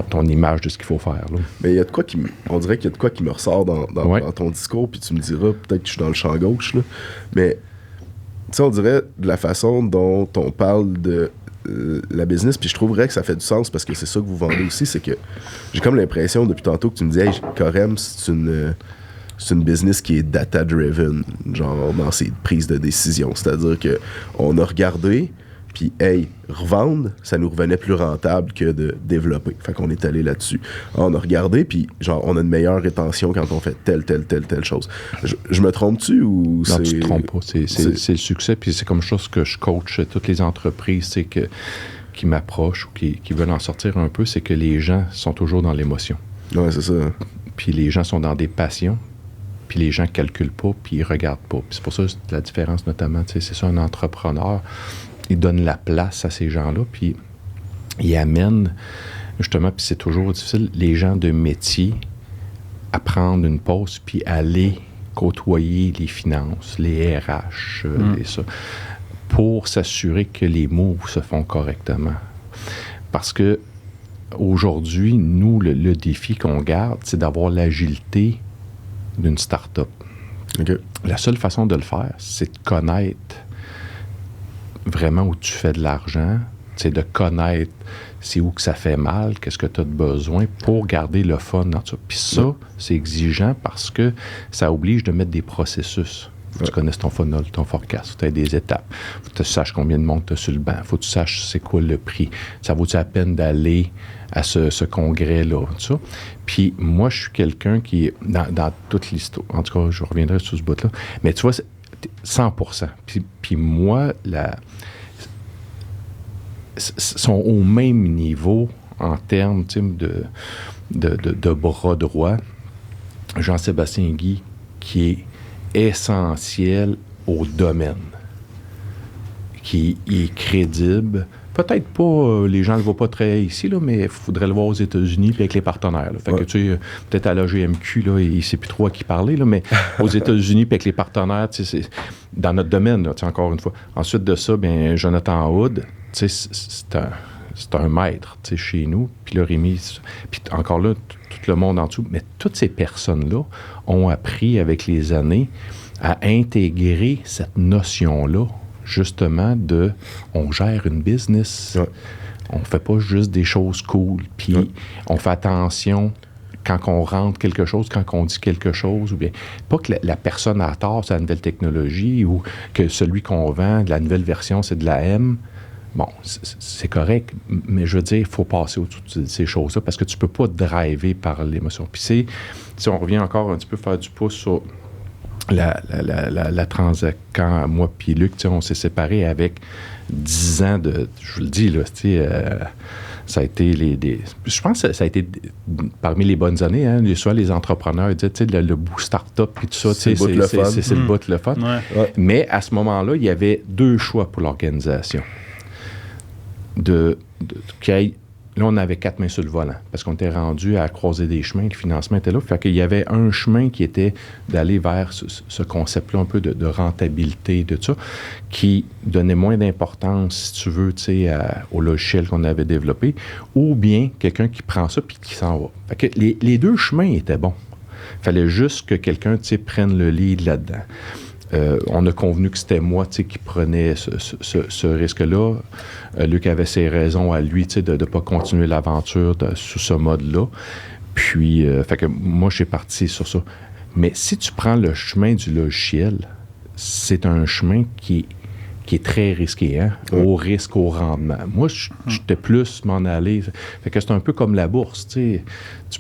[SPEAKER 3] ton image de ce qu'il faut faire. Là.
[SPEAKER 1] Mais il y a de quoi on dirait qu'il y a de quoi qui me ressort dans ton discours, puis tu me diras, peut-être que je suis dans le champ gauche, là, mais tu sais, on dirait de la façon dont on parle de la business, puis je trouverais que ça fait du sens parce que c'est ça que vous vendez aussi, c'est que j'ai comme l'impression depuis tantôt que tu me dis, hey, Corem, c'est une business qui est data-driven, genre dans ses prises de décision. C'est-à-dire qu'on a regardé, puis, hey, revendre, ça nous revenait plus rentable que de développer. Fait qu'on est allé là-dessus. On a regardé, puis genre, on a une meilleure rétention quand on fait telle chose. Je me trompe-tu ou
[SPEAKER 3] non, tu te trompes pas. C'est le succès, puis c'est comme chose que je coach toutes les entreprises, c'est que qui m'approchent ou qui veulent en sortir un peu, c'est que les gens sont toujours dans l'émotion.
[SPEAKER 1] Ouais, c'est ça.
[SPEAKER 3] Puis les gens sont dans des passions, puis les gens calculent pas, puis ils regardent pas. Puis c'est pour ça la différence, notamment, c'est ça, un entrepreneur... Il donne la place à ces gens-là, puis il amène, justement, puis c'est toujours difficile, les gens de métier à prendre une pause, puis aller côtoyer les finances, les RH, et ça, pour s'assurer que les moves se font correctement. Parce que aujourd'hui, nous, le défi qu'on garde, c'est d'avoir l'agilité d'une start-up.
[SPEAKER 1] Okay.
[SPEAKER 3] La seule façon de le faire, c'est de connaître vraiment où tu fais de l'argent, c'est de connaître c'est où que ça fait mal, qu'est-ce que tu as de besoin pour garder le fun dans ça. Puis ça, c'est exigeant parce que ça oblige de mettre des processus. Faut que tu connaisses ton funnel, ton forecast, faut que tu aies des étapes. Faut que tu saches combien de monde tu as sur le banc. Faut que tu saches c'est quoi le prix. Ça vaut-tu la peine d'aller à ce congrès-là, tout ça. Puis moi, je suis quelqu'un qui, dans toute l'histoire, en tout cas, je reviendrai sur ce bout-là, mais tu vois, 100%. Puis moi, sont au même niveau en termes de bras droit. Jean-Sébastien Guy, qui est essentiel au domaine, qui est crédible. Peut-être pas, les gens ne le voient pas très ici, là, mais il faudrait le voir aux États-Unis puis avec les partenaires. Là. Fait que tu sais, peut-être à la GMQ, là, il ne sait plus trop à qui parler, là, mais aux États-Unis puis avec les partenaires, tu sais, c'est dans notre domaine, là, encore une fois. Ensuite de ça, bien, Jonathan Hood, tu sais, c'est un maître, tu sais, chez nous. Puis là, Rémi, puis encore là, tout le monde en dessous. Mais toutes ces personnes-là ont appris avec les années à intégrer cette notion-là, justement, on gère une business. Ouais. On fait pas juste des choses cool. Puis on fait attention quand on rentre quelque chose, quand on dit quelque chose, ou bien pas que la personne a tort, c'est la nouvelle technologie, ou que celui qu'on vend, la nouvelle version, c'est de la M. Bon, c'est correct, mais je veux dire, il faut passer au-dessus de ces choses-là parce que tu peux pas driver par l'émotion. Puis si on revient encore un petit peu faire du pouce sur la transaction, quand moi puis Luc, on s'est séparés avec 10 ans de... Je vous le dis, là, ça a été je pense que ça a été parmi les bonnes années, hein, soit les entrepreneurs disaient, tu sais, le bout start-up et tout ça, c'est le bout le fun. Ouais. Mais à ce moment-là, il y avait 2 choix pour l'organisation. Qu'il y ait là, on avait 4 mains sur le volant parce qu'on était rendu à croiser des chemins, le financement était là. Fait qu'il y avait un chemin qui était d'aller vers ce concept-là un peu de rentabilité, de ça, qui donnait moins d'importance, si tu veux, au logiciel qu'on avait développé, ou bien quelqu'un qui prend ça puis qui s'en va. Fait que les deux chemins étaient bons. Il fallait juste que quelqu'un, prenne le lead là-dedans. On a convenu que c'était moi qui prenais ce risque-là. Luc avait ses raisons à lui de ne pas continuer l'aventure sous ce mode-là. Puis, fait que moi, je suis parti sur ça. Mais si tu prends le chemin du logiciel, c'est un chemin qui est très risqué, hein? Au risque, au rendement. Moi, j'étais plus m'en aller. Fait que c'est un peu comme la bourse. Tu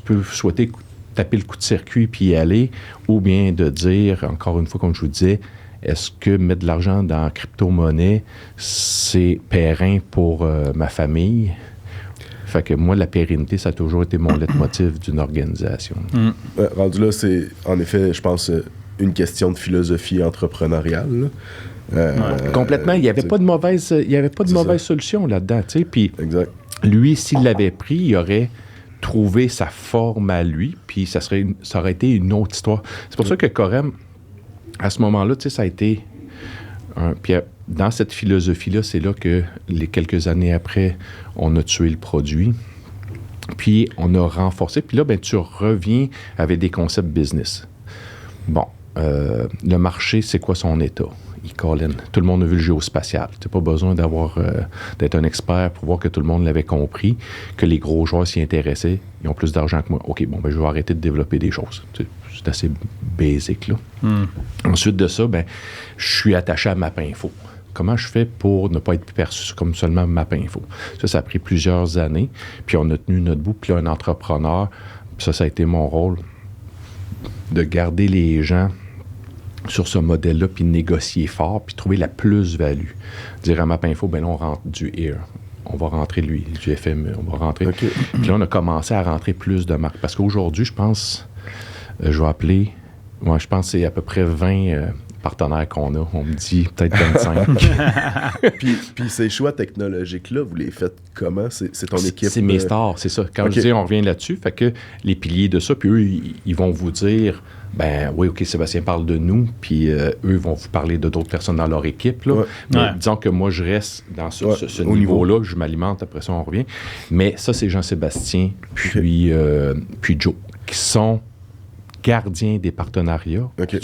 [SPEAKER 3] peux souhaiter taper le coup de circuit puis y aller, ou bien de dire, encore une fois, comme je vous disais, est-ce que mettre de l'argent dans la crypto-monnaie, c'est périn pour ma famille? Fait que moi, la pérennité, ça a toujours été mon leitmotiv d'une organisation.
[SPEAKER 1] Rendu là, c'est en effet, je pense, une question de philosophie entrepreneuriale.
[SPEAKER 3] Complètement. Il n'y avait pas de mauvaise solution là-dedans. Puis lui, s'il l'avait pris, il aurait trouver sa forme à lui, puis ça aurait été une autre histoire. C'est pour ça que Corem, à ce moment-là, ça a été puis dans cette philosophie-là, c'est là que les quelques années après, on a tué le produit, puis on a renforcé, puis là, tu reviens avec des concepts business. Bon, le marché, c'est quoi son état? Colin, tout le monde a vu le géospatial. Tu n'as pas besoin d'être un expert pour voir que tout le monde l'avait compris, que les gros joueurs s'y intéressaient, ils ont plus d'argent que moi. OK, je vais arrêter de développer des choses. C'est assez basic, là. Ensuite de ça, je suis attaché à Mapinfo. Comment je fais pour ne pas être perçu comme seulement Mapinfo? Ça a pris plusieurs années, puis on a tenu notre bout, puis là, un entrepreneur, ça a été mon rôle, de garder les gens sur ce modèle-là, puis négocier fort, puis trouver la plus-value. Dire à Mapinfo, là, on rentre du EAR. On va rentrer, du FM, on va rentrer. Okay. Puis là, on a commencé à rentrer plus de marques. Parce qu'aujourd'hui, je pense, je vais appeler, je pense que c'est à peu près 20 partenaires qu'on a. On me dit peut-être 25.
[SPEAKER 1] puis ces choix technologiques-là, vous les faites comment? C'est ton équipe?
[SPEAKER 3] C'est mes stars, c'est ça. Quand je dis, on revient là-dessus, fait que les piliers de ça, puis eux, ils vont vous dire... oui, OK, Sébastien parle de nous, puis eux vont vous parler de d'autres personnes dans leur équipe. Là. Mais disons que moi, je reste dans ce niveau-là, je m'alimente, après ça, on revient. Mais ça, c'est Jean-Sébastien, puis Joe, qui sont gardiens des partenariats. Okay.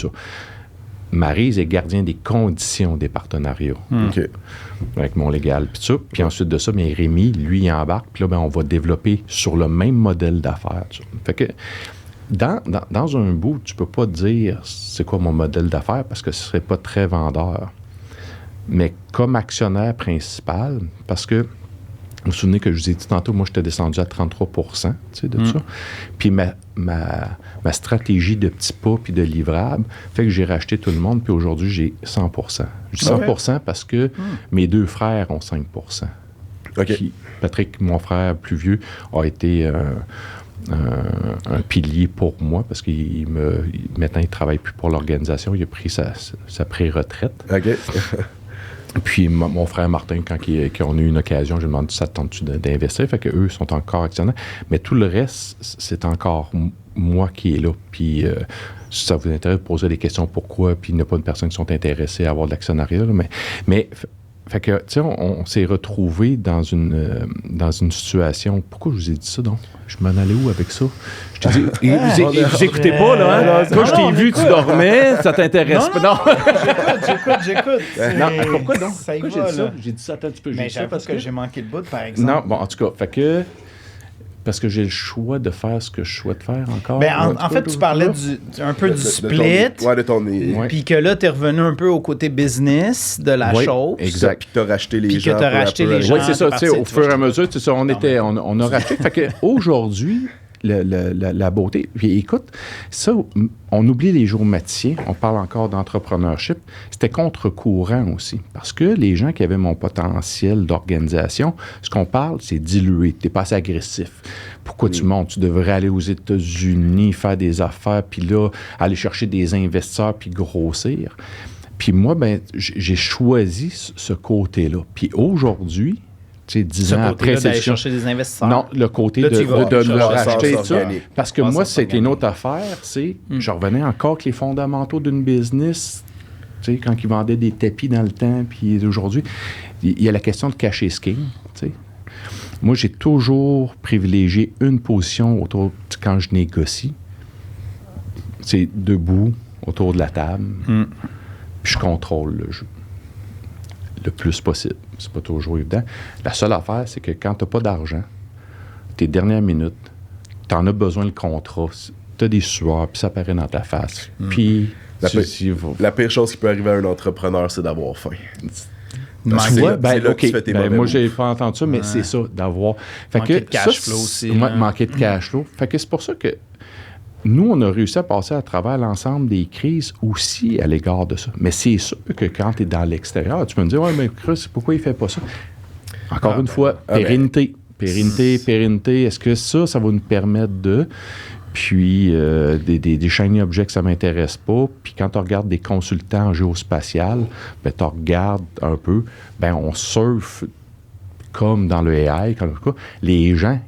[SPEAKER 3] Maryse est gardien des conditions des partenariats. Avec mon légal, puis ça. Puis ensuite de ça, Rémi, lui, il embarque, puis là, on va développer sur le même modèle d'affaires. Fait que... Dans un bout, tu peux pas dire c'est quoi mon modèle d'affaires parce que ce serait pas très vendeur. Mais comme actionnaire principal, parce que vous vous souvenez que je vous ai dit tantôt, moi j'étais descendu à 33% de ça. Puis ma stratégie de petits pas puis de livrables fait que j'ai racheté tout le monde, puis aujourd'hui j'ai 100%. Je dis 100% parce que mes deux frères ont 5%. Puis Patrick, mon frère plus vieux, a été... un pilier pour moi parce qu'il maintenant il travaille plus pour l'organisation, il a pris sa pré-retraite. Puis mon frère Martin, quand on a eu une occasion, je lui ai demandé ça te tente-tu d'investir, fait que eux sont encore actionnaires, mais tout le reste c'est encore moi qui est là. Puis si ça vous intéresse de poser des questions pourquoi, puis il n'y a pas de personnes qui sont intéressées à avoir de l'actionnariat, mais fait que, tu sais, on s'est retrouvés dans une situation... Pourquoi je vous ai dit ça, donc? Je m'en allais où avec ça? Je te dis... vous écoutez pas, là, hein? Quand je t'ai vu, tu dormais, ça t'intéresse pas? Non,
[SPEAKER 4] j'écoute.
[SPEAKER 3] Non, pourquoi donc?
[SPEAKER 4] Pourquoi
[SPEAKER 3] j'ai dit ça? J'ai dit ça, attends un petit peu.
[SPEAKER 4] Mais j'avoue que j'ai manqué le bout, par exemple.
[SPEAKER 3] Non, bon, en tout cas, fait que... Parce que j'ai le choix de faire ce que je souhaite faire encore.
[SPEAKER 4] En fait, tu parlais un peu du split. Puis que là, tu es revenu un peu au côté business de la chose.
[SPEAKER 3] Exact.
[SPEAKER 1] Puis que tu as racheté les gens.
[SPEAKER 3] Oui, c'est ça. Au fur et à mesure, on a racheté. Fait qu'aujourd'hui, la beauté. Puis écoute, ça, on oublie les jours maticiers, on parle encore d'entrepreneurship. C'était contre-courant aussi. Parce que les gens qui avaient mon potentiel d'organisation, ce qu'on parle, c'est diluer. Tu n'es pas assez agressif. Pourquoi tu montes? Tu devrais aller aux États-Unis, faire des affaires, puis là, aller chercher des investisseurs, puis grossir. Puis moi, j'ai choisi ce côté-là. Puis aujourd'hui, 10 ans après...
[SPEAKER 2] d'aller chercher des investisseurs.
[SPEAKER 3] Non, le côté
[SPEAKER 2] là,
[SPEAKER 3] de leur acheter ça.
[SPEAKER 1] organique.
[SPEAKER 3] Parce que moi, c'était une autre affaire. Je revenais encore avec les fondamentaux d'une business, quand ils vendaient des tapis dans le temps, puis aujourd'hui, il y a la question de cash is king. Moi, j'ai toujours privilégié une position autour quand je négocie. C'est debout, autour de la table, puis je contrôle le jeu le plus possible. C'est pas toujours évident. La seule affaire, c'est que quand tu n'as pas d'argent, tes dernières minutes, tu en as besoin le contrat, tu as des sueurs, puis ça apparaît dans ta face. Puis
[SPEAKER 1] la pire chose qui peut arriver à un entrepreneur, c'est d'avoir faim.
[SPEAKER 3] Moi, j'ai pas entendu ça, mais c'est ça, d'avoir...
[SPEAKER 2] Manquer de cash flow aussi.
[SPEAKER 3] Manquer de cash flow. Fait que c'est pour ça que nous, on a réussi à passer à travers l'ensemble des crises aussi à l'égard de ça. Mais c'est sûr que quand tu es dans l'extérieur, tu peux me dire, ouais, mais Chris, pourquoi il fait pas ça? Encore une fois, pérennité. Pérennité. Est-ce que ça va nous permettre de... Puis, des shiny objects, ça ne m'intéresse pas. Puis, quand tu regardes des consultants en géospatial, ben, tu regardes un peu, ben, on surfe comme dans le AI, les gens.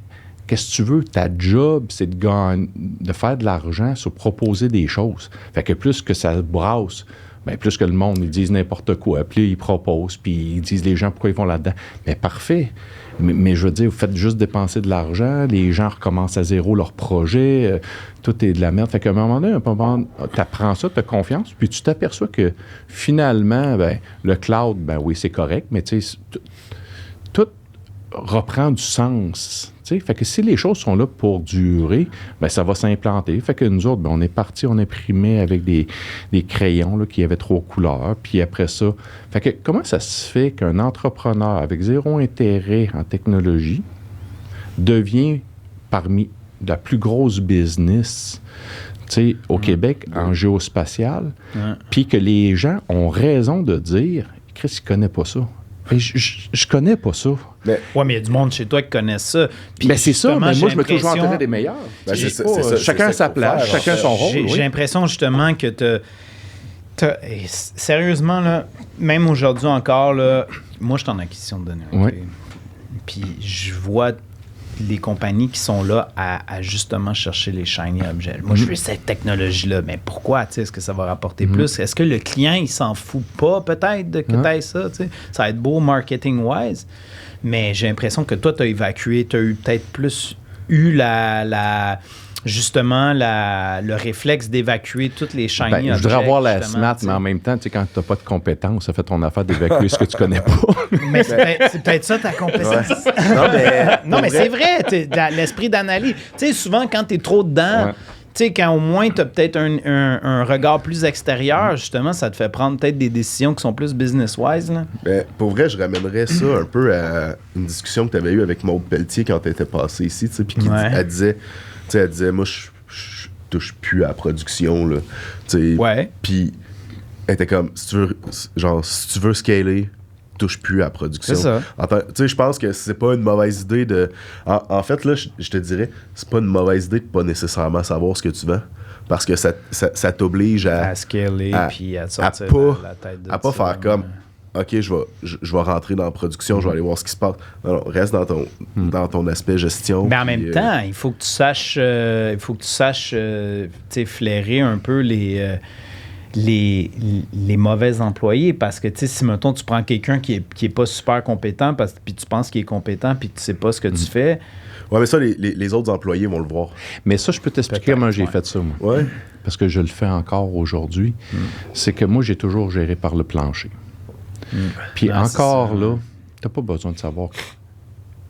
[SPEAKER 3] Qu'est-ce que tu veux? Ta job, c'est de faire de l'argent sur proposer des choses. Fait que plus que ça brasse, bien, plus que le monde, ils disent n'importe quoi. Puis ils proposent, puis ils disent les gens pourquoi ils vont là-dedans. Mais parfait. Mais je veux dire, vous faites juste dépenser de l'argent, les gens recommencent à zéro leur projet, tout est de la merde. Fait qu'à un moment donné, tu apprends ça, tu as confiance, puis tu t'aperçois que finalement, ben, le cloud, ben oui, c'est correct, mais tu sais, tout reprend du sens. T'sais, fait que si les choses sont là pour durer, ben ça va s'implanter. Fait que nous autres, ben, on est partis, on imprimait avec des crayons là, qui avaient 3 couleurs. Puis après ça, fait que comment ça se fait qu'un entrepreneur avec 0 intérêt en technologie devient parmi la plus grosse business au Québec en géospatial, puis que les gens ont raison de dire « Chris, il ne connaît pas ça ». Je connais pas ça.
[SPEAKER 2] Mais il y a du monde chez toi qui connaît ça.
[SPEAKER 3] Mais c'est ça, mais moi, je me toujours enterré des meilleurs. Ben, c'est ça, chacun sa place, chacun son rôle.
[SPEAKER 2] J'ai l'impression, justement, que sérieusement, là, même aujourd'hui encore, là, moi, je suis en acquisition de données.
[SPEAKER 3] Oui.
[SPEAKER 2] Puis je vois les compagnies qui sont là à justement chercher les shiny objects. Moi, je veux cette technologie-là, mais pourquoi? Est-ce que ça va rapporter plus? Est-ce que le client, il s'en fout pas peut-être de que tu aies ça? T'sais? Ça va être beau marketing-wise, mais j'ai l'impression que toi, tu as évacué, tu as eu peut-être plus justement le réflexe d'évacuer toutes les shiny objects.
[SPEAKER 3] Je voudrais avoir la SMAT, mais en même temps, quand tu n'as pas de compétences, ça fait ton affaire d'évacuer ce que tu connais pas.
[SPEAKER 2] Mais c'est peut-être ça ta compétence. Ouais. Non, mais c'est vrai, l'esprit d'analyse. Tu sais, souvent, quand tu es trop dedans, tu sais, quand au moins tu as peut-être un regard plus extérieur, justement, ça te fait prendre peut-être des décisions qui sont plus business-wise. Là.
[SPEAKER 1] Ben, pour vrai, je ramènerais ça un peu à une discussion que tu avais eue avec Maude Pelletier quand tu étais passé ici, puis elle disait, moi, je touche plus à la production, là. Puis, elle était comme, si tu veux scaler, touche plus à la production.
[SPEAKER 2] C'est ça.
[SPEAKER 1] Je pense que c'est pas une mauvaise idée de... En fait, là, je te dirais, c'est pas une mauvaise idée de pas nécessairement savoir ce que tu vends. Parce que ça t'oblige à
[SPEAKER 2] scaler, puis à sortir la tête de
[SPEAKER 1] à pas faire comme... OK, je vais rentrer dans la production, je vais aller voir ce qui se passe. Non, reste dans ton aspect gestion.
[SPEAKER 2] Mais en même temps, il faut que tu saches flairer un peu les mauvais employés, parce que si mettons tu prends quelqu'un qui est pas super compétent, puis tu penses qu'il est compétent puis tu sais pas ce que tu fais.
[SPEAKER 1] Ouais, mais ça, les autres employés vont le voir.
[SPEAKER 3] Mais ça, je peux t'expliquer comment j'ai fait ça, moi.
[SPEAKER 1] Ouais.
[SPEAKER 3] Parce que je le fais encore aujourd'hui. C'est que moi, j'ai toujours géré par le plancher. Puis encore là, t'as pas besoin de savoir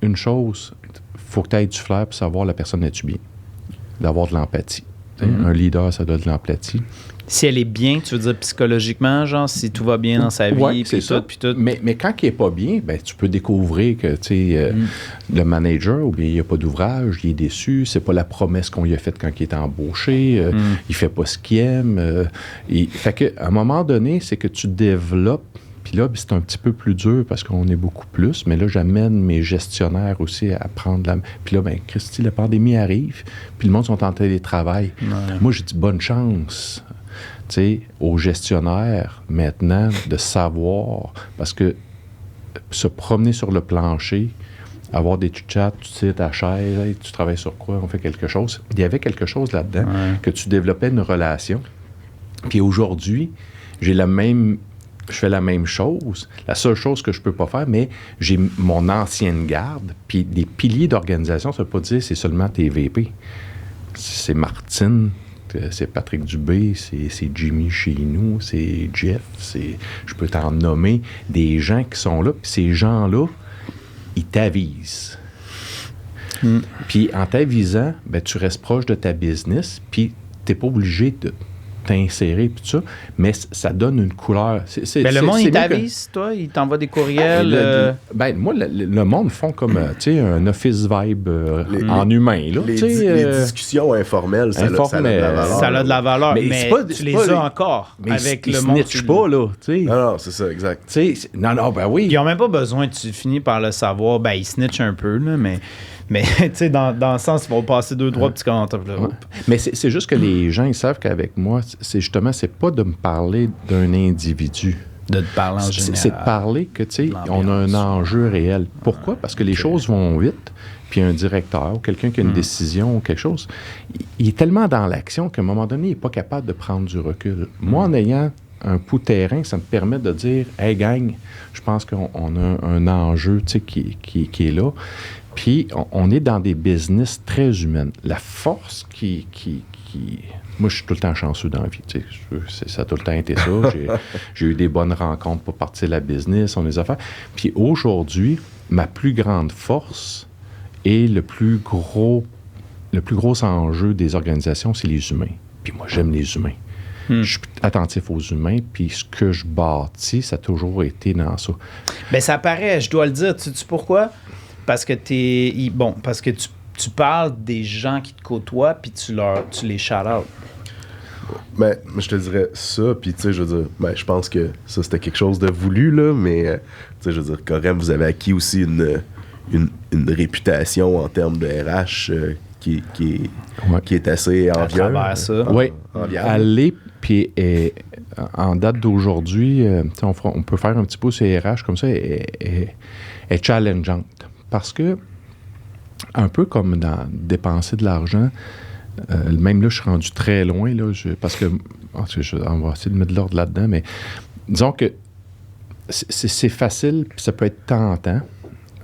[SPEAKER 3] une chose, faut que tu aies du flair pour savoir la personne est-tu bien, d'avoir de l'empathie. Un leader, ça doit de l'empathie.
[SPEAKER 2] Si elle est bien, tu veux dire psychologiquement, genre si tout va bien dans sa vie,
[SPEAKER 3] puis tout. Mais quand il est pas bien, ben tu peux découvrir que le manager, ou bien il n'y a pas d'ouvrage, il est déçu, c'est pas la promesse qu'on lui a faite quand il est embauché, il fait pas ce qu'il aime. Fait que à un moment donné, c'est que tu développes. Puis là, c'est un petit peu plus dur parce qu'on est beaucoup plus, mais là, j'amène mes gestionnaires aussi à prendre la... Puis là, ben Christy, la pandémie arrive, puis le monde sont en télétravail. Ouais. Moi, j'ai dit bonne chance, aux gestionnaires, maintenant, de savoir, parce que se promener sur le plancher, avoir des chats, tu sais ta chaise, hey, tu travailles sur quoi, on fait quelque chose. Il y avait quelque chose là-dedans, que tu développais une relation. Puis aujourd'hui, je fais la même chose. La seule chose que je peux pas faire, mais j'ai mon ancienne garde, puis des piliers d'organisation, ça veut pas dire c'est seulement tes VP. C'est Martine, c'est Patrick Dubé, c'est Jimmy chez nous, c'est Jeff, je peux t'en nommer des gens qui sont là, puis ces gens-là, ils t'avisent. Puis en t'avisant, ben, tu restes proche de ta business, puis t'es pas obligé de t'insérer puis tout ça, mais ça donne une couleur.
[SPEAKER 4] Le monde, il t'avise, toi? Il t'envoie des courriels?
[SPEAKER 3] Moi, le monde font comme un office vibe en humain. Là,
[SPEAKER 1] les discussions informelles, ça a de la valeur.
[SPEAKER 4] Ça a de la valeur, mais tu les as encore avec le monde.
[SPEAKER 3] Ils snitchent pas, là.
[SPEAKER 1] Non, c'est ça, exact.
[SPEAKER 3] Ben oui.
[SPEAKER 4] Ils n'ont même pas besoin, tu finis par le savoir. Ben, ils snitchent un peu, là, mais tu sais, dans le sens, ils vont passer 2-3 petits commentaires.
[SPEAKER 3] Mais c'est juste que les gens, ils savent qu'avec moi, c'est pas de me parler d'un individu.
[SPEAKER 4] De te parler en général.
[SPEAKER 3] C'est de parler que, tu sais, on a un enjeu réel. Pourquoi? Parce que les choses vont vite, puis un directeur ou quelqu'un qui a une décision ou quelque chose, il est tellement dans l'action qu'à un moment donné, il n'est pas capable de prendre du recul. Moi, en ayant un pouls terrain, ça me permet de dire « Hey, gang, je pense qu'on a un enjeu, tu sais, qui est là. » Puis, on est dans des business très humaines. La force qui... Moi, je suis tout le temps chanceux dans la vie. Tu sais, ça a tout le temps été ça. J'ai eu des bonnes rencontres pour partir de la business, on les a fait. Puis aujourd'hui, ma plus grande force et le plus gros enjeu des organisations, c'est les humains. Puis moi, j'aime les humains. Je suis attentif aux humains, puis ce que je bâtis, ça a toujours été dans ça.
[SPEAKER 4] Bien, ça paraît, je dois le dire. Tu sais pourquoi? Parce que tu parles des gens qui te côtoient, puis tu les shout-out.
[SPEAKER 1] Ben, je te dirais ça, puis tu sais, je veux dire, ben, je pense que ça, c'était quelque chose de voulu, là, mais, tu sais, je veux dire, Corem, vous avez acquis aussi une réputation en termes de RH qui est assez enviable.
[SPEAKER 4] À travers ça.
[SPEAKER 3] Oui, aller, puis en date d'aujourd'hui, on peut faire un petit peu sur RH comme ça, est challengeante. Parce que, un peu comme dans dépenser de l'argent, même là, je suis rendu très loin, là, parce que, on va essayer de mettre de l'ordre là-dedans, mais disons que c'est facile, puis ça peut être tentant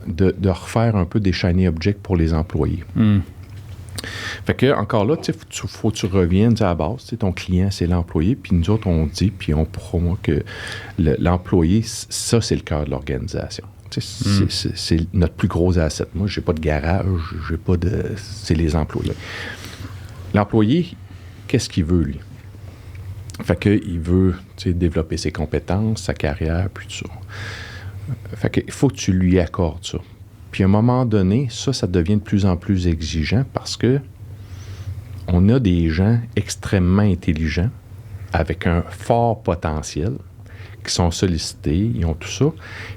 [SPEAKER 3] de refaire un peu des shiny objects pour les employés. Fait que, encore là, il faut que tu reviennes à la base. Ton client, c'est l'employé, puis nous autres, on dit, puis on promeut que l'employé, ça, c'est le cœur de l'organisation. C'est notre plus gros asset. Moi, j'ai pas de garage, c'est les employés. L'employé, qu'est-ce qu'il veut, lui? Fait qu'il veut développer ses compétences, sa carrière, puis tout ça. Fait qu'il faut que tu lui accordes ça. Puis à un moment donné, ça devient de plus en plus exigeant parce que on a des gens extrêmement intelligents avec un fort potentiel qui sont sollicités, ils ont tout ça.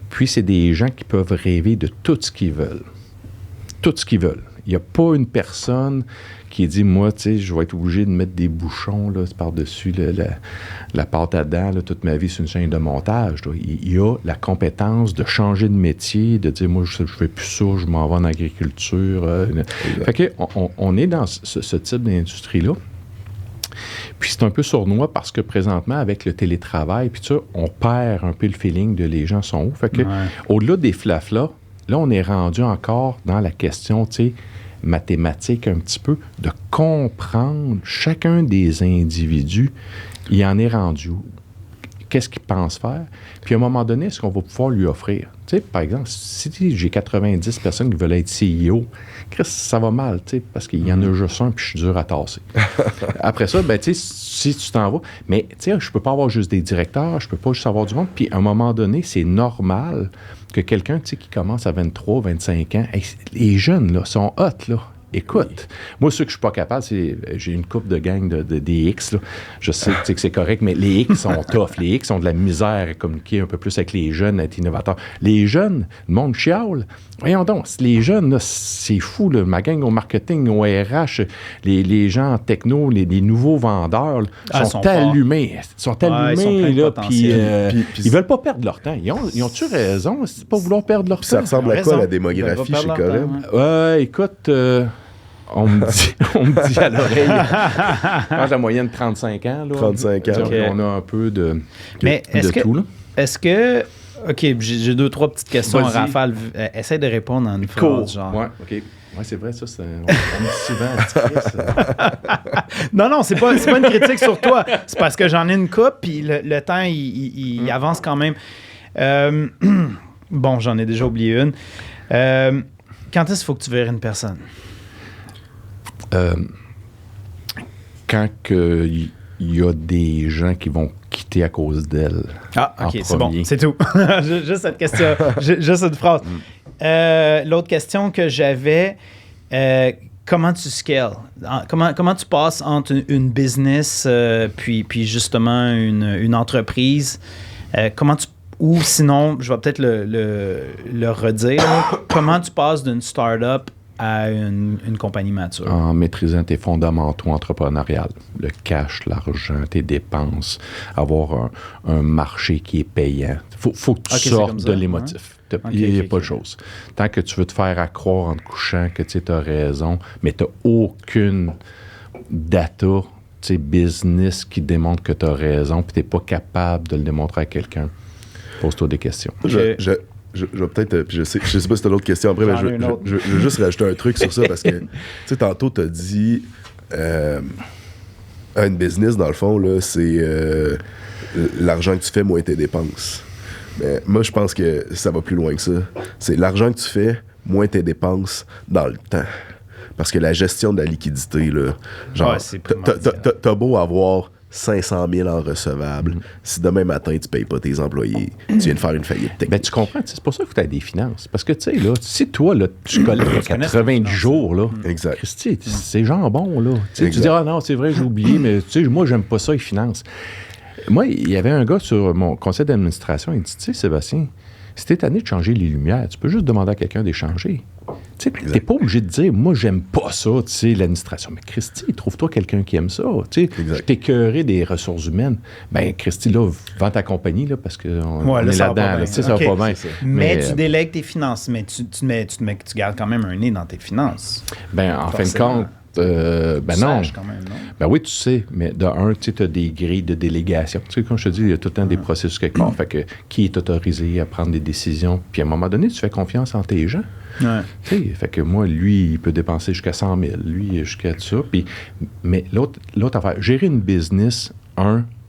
[SPEAKER 3] Puis c'est des gens qui peuvent rêver de tout ce qu'ils veulent. Tout ce qu'ils veulent. Il n'y a pas une personne qui dit, moi, tu sais, je vais être obligé de mettre des bouchons là, par-dessus la pâte à dents toute ma vie sur une chaîne de montage. Là. Il y a la compétence de changer de métier, de dire, moi, je ne fais plus ça, je m'en vais en agriculture. Fait que on est dans ce type d'industrie-là. Puis c'est un peu sournois parce que présentement, avec le télétravail, puis ça, on perd un peu le feeling de les gens sont où. Fait que, au-delà des flaflas, là, on est rendu encore dans la question, tu sais, mathématique un petit peu, de comprendre chacun des individus, il en est rendu où? Qu'est-ce qu'il pense faire? Puis à un moment donné, est-ce qu'on va pouvoir lui offrir? Tu sais, par exemple, si j'ai 90 personnes qui veulent être CEO, Chris, ça va mal, tu sais, parce qu'il y en a juste un, puis je suis dur à tasser. Après ça, ben, tu sais, si tu t'en vas, mais tu sais, je peux pas avoir juste des directeurs, je peux pas juste avoir du monde, puis à un moment donné, c'est normal que quelqu'un, tu sais, qui commence à 23, 25 ans, les jeunes, là, sont hot, là. Écoute, moi, ce que je suis pas capable, c'est... J'ai une couple de gang des X, là. Je sais que c'est correct, mais les X sont tough. Les X ont de la misère à communiquer un peu plus avec les jeunes, à être innovateurs. Les jeunes, le monde chiale. Voyons donc, les jeunes, là, c'est fou, là. Ma gang au marketing, au RH, les gens en techno, les nouveaux vendeurs, là, sont allumés. Ils sont allumés, là, puis ils veulent pas perdre leur temps. Ils ont-tu raison? C'est pas vouloir perdre leur temps.
[SPEAKER 1] Ça ressemble à quoi, la démographie chez Corem?
[SPEAKER 3] Écoute... On me dit à l'oreille, je pense la moyenne 35 ans. Là,
[SPEAKER 1] 35 ans.
[SPEAKER 3] Okay. On a un peu de tout. Là.
[SPEAKER 4] Est-ce que... OK, j'ai 2-3 petites questions à rafale. Essaye de répondre en une phrase, genre.
[SPEAKER 3] Ouais, OK. Ouais, c'est vrai, ça. On dit souvent.
[SPEAKER 4] Non, c'est pas une critique sur toi. C'est parce que j'en ai une coupe, puis le temps, il avance quand même. Bon, j'en ai déjà oublié une. Quand est-ce qu'il faut que tu verres une personne?
[SPEAKER 3] Quand il y a des gens qui vont quitter à cause d'elle.
[SPEAKER 4] Ah, OK, c'est bon, c'est tout. Juste cette question, juste cette phrase. L'autre question que j'avais, comment tu scales? Comment tu passes entre une business puis justement une entreprise? Ou sinon, je vais peut-être le redire, comment tu passes d'une start-up à une compagnie mature? En
[SPEAKER 3] maîtrisant tes fondamentaux entrepreneuriales, le cash, l'argent, tes dépenses, avoir un marché qui est payant. Faut que tu sortes de l'émotif. Il n'y a pas de chose. Tant que tu veux te faire accroire en te couchant que tu as raison, mais tu n'as aucune data, business qui démontre que tu as raison, puis tu n'es pas capable de le démontrer à quelqu'un, pose-toi des questions.
[SPEAKER 1] Je vais peut-être... Je sais pas si t'as d'autres questions après, mais je veux juste rajouter un truc sur ça parce que, tu sais, tantôt, t'as dit une business, dans le fond, là, c'est l'argent que tu fais moins tes dépenses. Mais moi, je pense que ça va plus loin que ça. C'est l'argent que tu fais moins tes dépenses dans le temps. Parce que la gestion de la liquidité, là, genre, t'as beau avoir 500 000 en recevables. Si demain matin, tu ne payes pas tes employés, tu viens de faire une faillite technique.
[SPEAKER 3] Ben, tu comprends, c'est pour ça qu'il faut que tu aies des finances. Parce que, tu sais, là, si toi, là, tu collectes à 90 jours, là,
[SPEAKER 1] exact.
[SPEAKER 3] Christy, c'est jambon, là. Tu dis, ah non, c'est vrai, j'ai oublié, mais tu sais, moi, j'aime pas ça, les finances. Moi, il y avait un gars sur mon conseil d'administration, il dit, tu sais, Sébastien, si t'es tanné de changer les lumières, tu peux juste demander à quelqu'un d'échanger. Tu sais, t'es pas obligé de dire, moi, j'aime pas ça, tu sais, l'administration. Mais Christy, trouve-toi quelqu'un qui aime ça. Tu sais, t'es écœuré des ressources humaines. Ben, Christy, là, vends ta compagnie, là, parce qu'on est là-dedans. Tu sais, ça va pas bien.
[SPEAKER 4] Mais tu délègues tes finances, mais tu gardes quand même un nez dans tes finances.
[SPEAKER 3] Ben, en fin de compte, ben non.
[SPEAKER 4] Quand même, non.
[SPEAKER 3] Ben oui, tu sais, mais de un, tu sais, tu as des grilles de délégation. Tu sais, comme je te dis, il y a tout le temps des processus quelque part. Fait que qui est autorisé à prendre des décisions? Puis à un moment donné, tu fais confiance en tes gens.
[SPEAKER 4] Ouais.
[SPEAKER 3] Tu sais, fait que moi, lui, il peut dépenser jusqu'à 100 000. Lui, jusqu'à ça. Puis, mais l'autre affaire, gérer une business,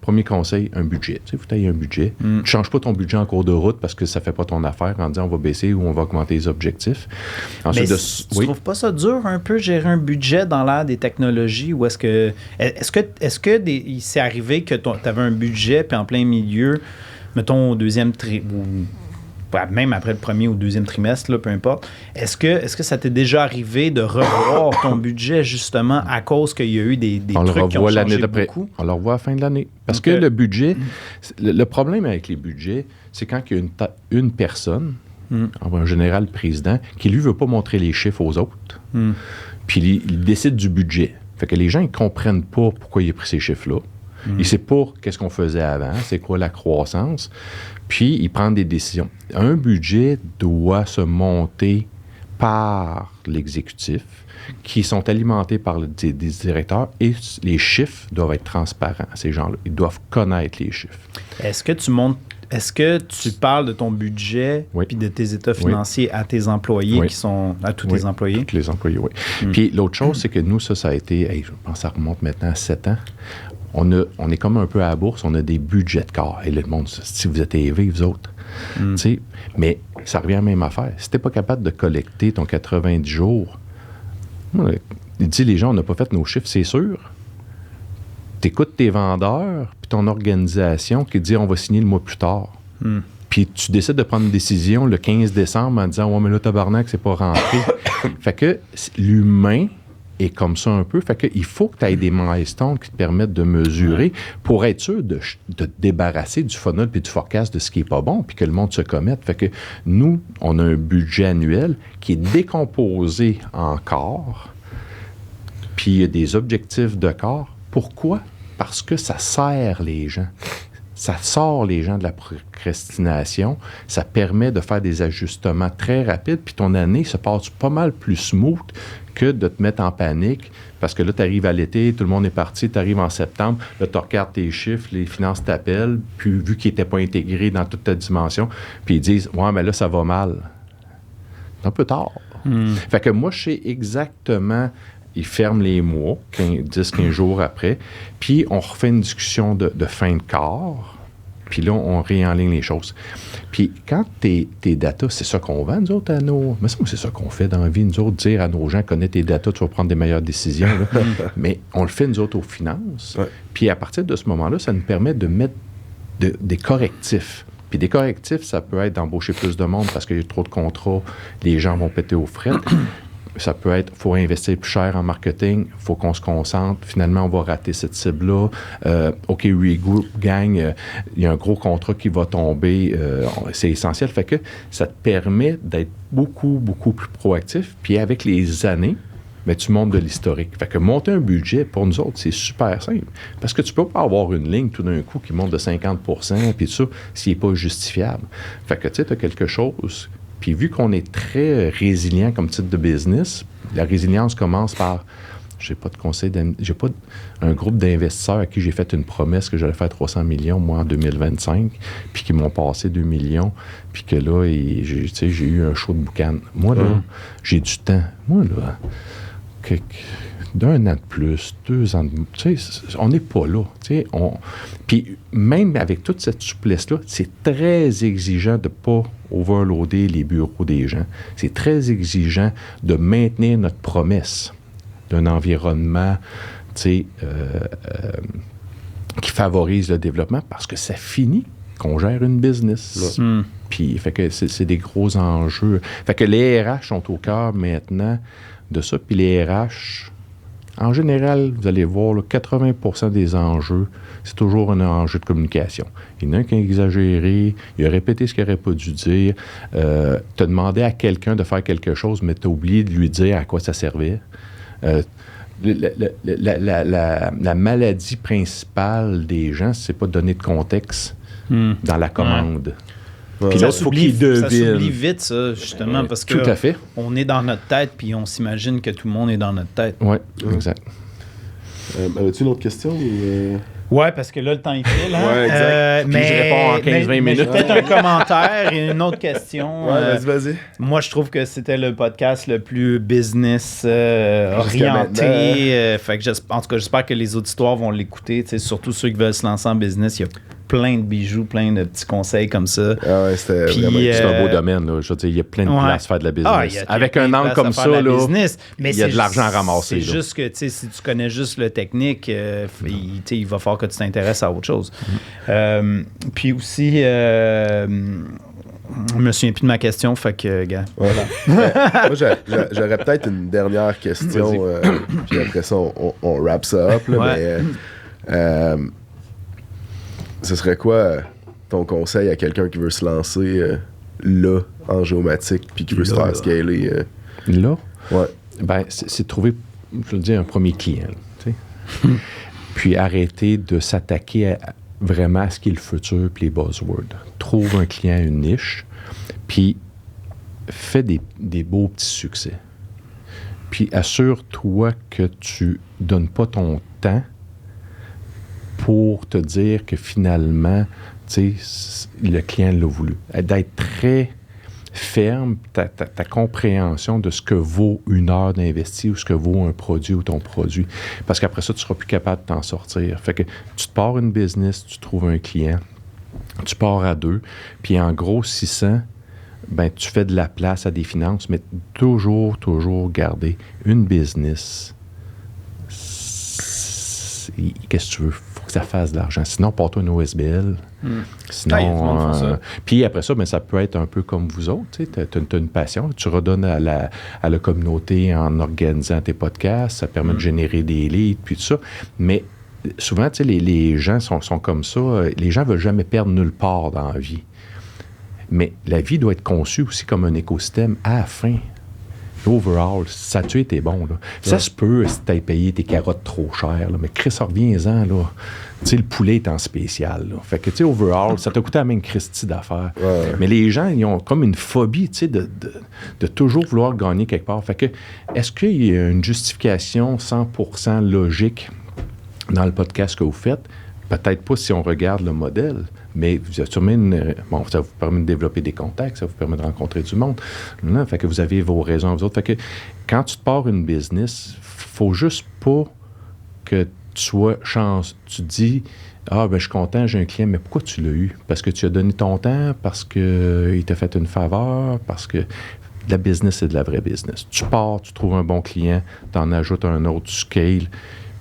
[SPEAKER 3] premier conseil, un budget. Tu sais, faut que tu aies un budget. Tu ne changes pas ton budget en cours de route parce que ça ne fait pas ton affaire en disant on va baisser ou on va augmenter les objectifs.
[SPEAKER 4] Ensuite, mais tu trouves pas ça dur un peu gérer un budget dans l'ère des technologies ou est-ce que il s'est arrivé que tu avais un budget puis en plein milieu, mettons au deuxième même après le premier ou deuxième trimestre, là, peu importe, est-ce que ça t'est déjà arrivé de revoir ton budget justement à cause qu'il y a eu des trucs qui ont changé beaucoup?
[SPEAKER 3] On le revoit à la fin de l'année. Parce que le budget, le problème avec les budgets, c'est quand il y a une personne, en général le président, qui lui veut pas montrer les chiffres aux autres, puis il décide du budget. Fait que les gens, ils comprennent pas pourquoi il a pris ces chiffres-là. Il ne sait pas qu'est-ce qu'on faisait avant, c'est quoi la croissance, puis il prend des décisions. Un budget doit se monter par l'exécutif, qui sont alimentés par des directeurs, et les chiffres doivent être transparents à ces gens-là. Ils doivent connaître les chiffres.
[SPEAKER 4] Est-ce que tu parles de ton budget puis de tes états financiers à tes employés qui sont à tous tes employés?
[SPEAKER 3] Tous les employés, oui. Puis l'autre chose, c'est que nous, ça a été, je pense que ça remonte maintenant à 7 ans. On est comme un peu à la bourse, on a des budgets de corps. Et le monde, si vous êtes élevés, vous autres. Mais ça revient à la même affaire. Si tu n'es pas capable de collecter ton 90 jours, il dit les gens, on n'a pas fait nos chiffres, c'est sûr. Tu écoutes tes vendeurs, puis ton organisation qui dit on va signer le mois plus tard. Puis tu décides de prendre une décision le 15 décembre en disant « Ouais, mais là, tabarnak, c'est pas rentré. » Fait que l'humain est comme ça un peu. Fait qu'il faut que tu aies des milestones qui te permettent de mesurer pour être sûr de te débarrasser du funnel puis du forecast de ce qui n'est pas bon puis que le monde se commette. Fait que nous, on a un budget annuel qui est décomposé en corps puis il y a des objectifs de corps. Pourquoi? Parce que ça sert les gens. Ça sort les gens de la procrastination. Ça permet de faire des ajustements très rapides. Puis ton année se passe pas mal plus smooth que de te mettre en panique. Parce que là, tu arrives à l'été, tout le monde est parti, tu arrives en septembre, là, tu regardes tes chiffres, les finances t'appellent, puis vu qu'ils n'étaient pas intégrés dans toute ta dimension, puis ils disent « Ouais, mais là, ça va mal. » C'est un peu tard. Fait que moi, je sais exactement... Ils ferment les mois, 10-15 jours après, puis on refait une discussion de fin de quart, puis là, on réenligne les choses. Puis quand tes datas, c'est ça qu'on vend, nous autres, à nos... Mais c'est ça qu'on fait dans la vie, nous autres, dire à nos gens, connais tes datas, tu vas prendre des meilleures décisions. Là. Mais on le fait, nous autres, aux finances. Ouais. Puis à partir de ce moment-là, ça nous permet de mettre des correctifs. Puis des correctifs, ça peut être d'embaucher plus de monde parce qu'il y a trop de contrats, les gens vont péter aux frettes. Ça peut être, il faut investir plus cher en marketing, il faut qu'on se concentre. Finalement, on va rater cette cible-là. OK, Regroup gagne, il y a un gros contrat qui va tomber. C'est essentiel. Fait que ça te permet d'être beaucoup, beaucoup plus proactif. Puis avec les années, mais tu montes de l'historique. Fait que monter un budget, pour nous autres, c'est super simple. Parce que tu peux pas avoir une ligne tout d'un coup qui monte de 50%, puis tout ça, s'il n'est pas justifiable. Fait que tu sais, tu as quelque chose... Puis vu qu'on est très résilient comme type de business, la résilience commence par, j'ai pas de conseil, j'ai pas un groupe d'investisseurs à qui j'ai fait une promesse que j'allais faire 300 millions, moi, en 2025, puis qui m'ont passé 2 millions, puis que là, j'ai eu un show de boucan. Moi, là, j'ai du temps. Moi, là, d'un an de plus, 2 ans de... Tu sais, on n'est pas là. Tu sais, puis même avec toute cette souplesse-là, c'est très exigeant de ne pas overloader les bureaux des gens. C'est très exigeant de maintenir notre promesse d'un environnement, tu sais, qui favorise le développement parce que ça finit qu'on gère une business. Puis, fait que c'est des gros enjeux. Fait que les RH sont au cœur maintenant de ça. Puis les RH... En général, vous allez voir, là, 80% des enjeux, c'est toujours un enjeu de communication. Il y en a un qui a exagéré, il a répété ce qu'il n'aurait pas dû dire, t'as demandé à quelqu'un de faire quelque chose, mais t'as oublié de lui dire à quoi ça servait. La maladie principale des gens, c'est pas de donner de contexte dans la commande.
[SPEAKER 4] Puis là, ça s'oublie vite, ça, justement, parce que on est dans notre tête, puis on s'imagine que tout le monde est dans notre tête.
[SPEAKER 3] Oui, exact.
[SPEAKER 1] As-tu une autre question?
[SPEAKER 4] Oui, parce que là, le temps est file. Hein?
[SPEAKER 1] Oui, exact.
[SPEAKER 3] Puis je réponds en 15-20 minutes.
[SPEAKER 4] Peut-être un commentaire et une autre question.
[SPEAKER 1] Vas-y.
[SPEAKER 4] Moi, je trouve que c'était le podcast le plus business orienté. Fait que en tout cas, j'espère que les auditoires vont l'écouter. Surtout ceux qui veulent se lancer en business. Il y a plein de bijoux, plein de petits conseils comme ça.
[SPEAKER 1] Ah ouais, c'était vraiment...
[SPEAKER 3] C'est un beau domaine, là. Je veux dire, il y a plein de places à faire de la business. Avec un angle comme ça, là, il y a de l'argent à ramasser.
[SPEAKER 4] C'est juste que, si tu connais juste le technique, il va falloir que tu t'intéresses à autre chose. Puis aussi, je me souviens plus de ma question, fait que, gars.
[SPEAKER 1] Voilà. Moi, j'aurais peut-être une dernière question, puis après ça, on wrap ça up, là, mais... ce serait quoi ton conseil à quelqu'un qui veut se lancer là, en géomatique, puis qui veut se faire scaler?
[SPEAKER 3] Là?
[SPEAKER 1] Ouais.
[SPEAKER 3] Ben, c'est de trouver, je veux dire, un premier client. Tu sais. Puis arrêter de s'attaquer vraiment à ce qui est le futur puis les buzzwords. Trouve un client, une niche, puis fais des beaux petits succès. Puis assure-toi que tu donnes pas ton temps pour te dire que finalement, tu sais, le client l'a voulu. D'être très ferme, ta compréhension de ce que vaut une heure d'investi ou ce que vaut un produit ou ton produit. Parce qu'après ça, tu seras plus capable de t'en sortir. Fait que tu te pars une business, tu trouves un client, tu pars à 2, puis en gros 600, ben tu fais de la place à des finances, mais toujours garder une business. Qu'est-ce que tu veux? que ça fasse de l'argent. Sinon, porte-toi une OSBL. Sinon,
[SPEAKER 4] il y a du monde qui font ça.
[SPEAKER 3] Puis après ça, ça peut être un peu comme vous autres. Tu as une passion. Tu redonnes à la communauté en organisant tes podcasts. Ça permet de générer des leads, puis tout ça. Mais souvent, les gens sont comme ça. Les gens ne veulent jamais perdre nulle part dans la vie. Mais la vie doit être conçue aussi comme un écosystème à la fin. Overall, ça a tué tes bons. Là. Ça se peut si tu as payé tes carottes trop chères. Là, mais Chris, reviens-en. Là. Le poulet est en spécial. Là. Fait que, overall, ça t'a coûté la même Christie d'affaires. Ouais. Mais les gens, ils ont comme une phobie de toujours vouloir gagner quelque part. Fait que, est-ce qu'il y a une justification 100% logique dans le podcast que vous faites? Peut-être pas si on regarde le modèle, mais ça vous permet de développer des contacts, ça vous permet de rencontrer du monde. Là, fait que vous avez vos raisons, vous autres. Fait que quand tu te pars une business, faut juste pas que tu sois chanceux. Tu te dis, je suis content, j'ai un client, mais pourquoi tu l'as eu? Parce que tu as donné ton temps, parce qu'il t'a fait une faveur, parce que la business, c'est de la vraie business. Tu pars, tu trouves un bon client, tu en ajoutes un autre, tu scales,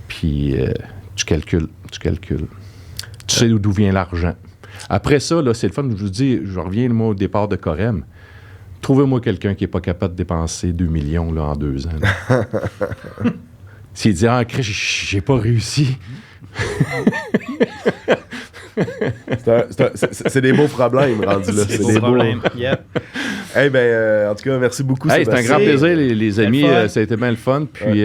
[SPEAKER 3] puis tu calcules. Tu sais d'où vient l'argent. Après ça, là, c'est le fun. Je vous dis, je reviens moi, au départ de Corem. Trouvez-moi quelqu'un qui n'est pas capable de dépenser 2 millions là, en 2 ans. S'il dit, Chris, j'ai pas réussi.
[SPEAKER 1] C'est des beaux problèmes rendus là.
[SPEAKER 4] C'est des beaux problèmes. Yep.
[SPEAKER 1] En tout cas, merci beaucoup.
[SPEAKER 3] C'est un grand plaisir, les amis. Ça a été bien le fun. Puis,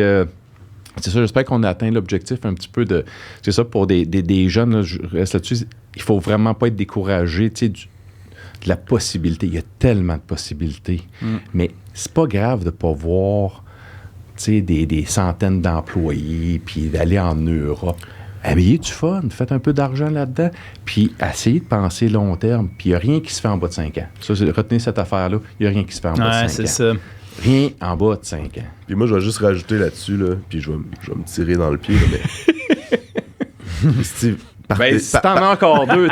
[SPEAKER 3] c'est ça, j'espère qu'on a atteint l'objectif un petit peu de... C'est ça, pour des jeunes, là, je reste là-dessus, il faut vraiment pas être découragé, de la possibilité. Il y a tellement de possibilités. Mais c'est pas grave de pas voir, des centaines d'employés, puis d'aller en Europe. Ayez du fun, faites un peu d'argent là-dedans, puis essayez de penser long terme, puis il n'y a rien qui se fait en bas de 5 ans. Ça, retenez cette affaire-là, il n'y a rien qui se fait en bas de 5 ans.
[SPEAKER 4] C'est ça.
[SPEAKER 3] Rien en bas de 5 ans.
[SPEAKER 1] Puis moi, je vais juste rajouter là-dessus, là, puis je vais me tirer dans le pied. Là, mais... Steve,
[SPEAKER 3] si t'en as encore 2,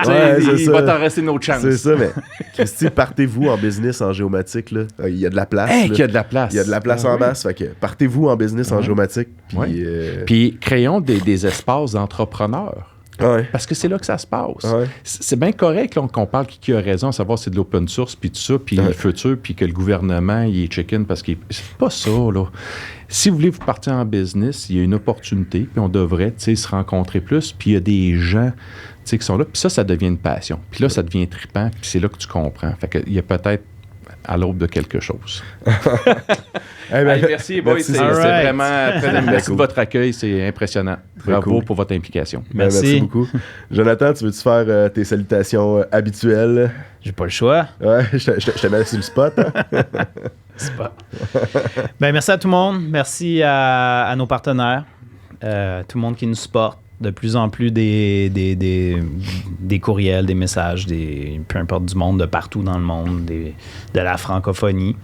[SPEAKER 3] il va t'en rester une autre chance.
[SPEAKER 1] C'est ça, mais Christy, partez-vous en business en géomatique. Là. Il y a de la place.
[SPEAKER 3] Qu'il y a de la place.
[SPEAKER 1] Il y a de la place en masse. Fait que partez-vous en business en géomatique. Puis,
[SPEAKER 3] puis créons des espaces d'entrepreneurs.
[SPEAKER 1] Ouais.
[SPEAKER 3] Parce que c'est là que ça se passe.
[SPEAKER 1] Ouais.
[SPEAKER 3] C'est bien correct là, qu'on parle qui a raison, à savoir c'est de l'open source, puis tout ça, puis le futur, puis que le gouvernement, il est chicken parce qu'il... C'est pas ça, là. Si vous voulez vous partir en business, il y a une opportunité, puis on devrait, se rencontrer plus, puis il y a des gens, qui sont là, puis ça devient une passion. Puis là, ça devient trippant, puis c'est là que tu comprends. Fait qu'il y a peut-être à l'aube de quelque chose.
[SPEAKER 4] Merci, boys.
[SPEAKER 3] C'est vraiment très merci de votre accueil. C'est impressionnant. Bravo pour votre implication.
[SPEAKER 1] Merci beaucoup. Jonathan, tu veux-tu faire tes salutations habituelles?
[SPEAKER 4] J'ai pas le choix.
[SPEAKER 1] Ouais, je te mets sur le spot. Hein?
[SPEAKER 4] Merci à tout le monde. Merci à nos partenaires. Tout le monde qui nous supporte. De plus en plus des courriels, des messages, peu importe du monde, de partout dans le monde, de la francophonie.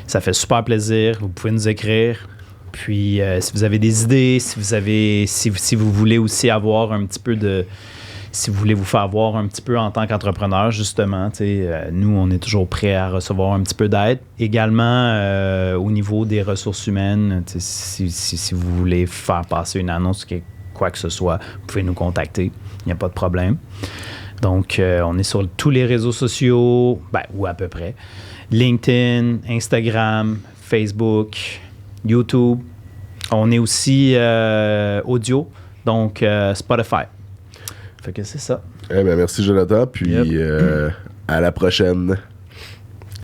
[SPEAKER 4] Ça fait super plaisir. Vous pouvez nous écrire. Puis, si vous avez des idées, si vous voulez aussi avoir un petit peu de... Si vous voulez vous faire voir un petit peu en tant qu'entrepreneur, justement, nous, on est toujours prêts à recevoir un petit peu d'aide. Également, au niveau des ressources humaines, si vous voulez faire passer une annonce quoi que ce soit, vous pouvez nous contacter. Il n'y a pas de problème. Donc, on est sur tous les réseaux sociaux, ou à peu près. LinkedIn, Instagram, Facebook, YouTube. On est aussi audio, donc Spotify. Fait que c'est ça.
[SPEAKER 1] Merci, Jonathan. Puis à la prochaine.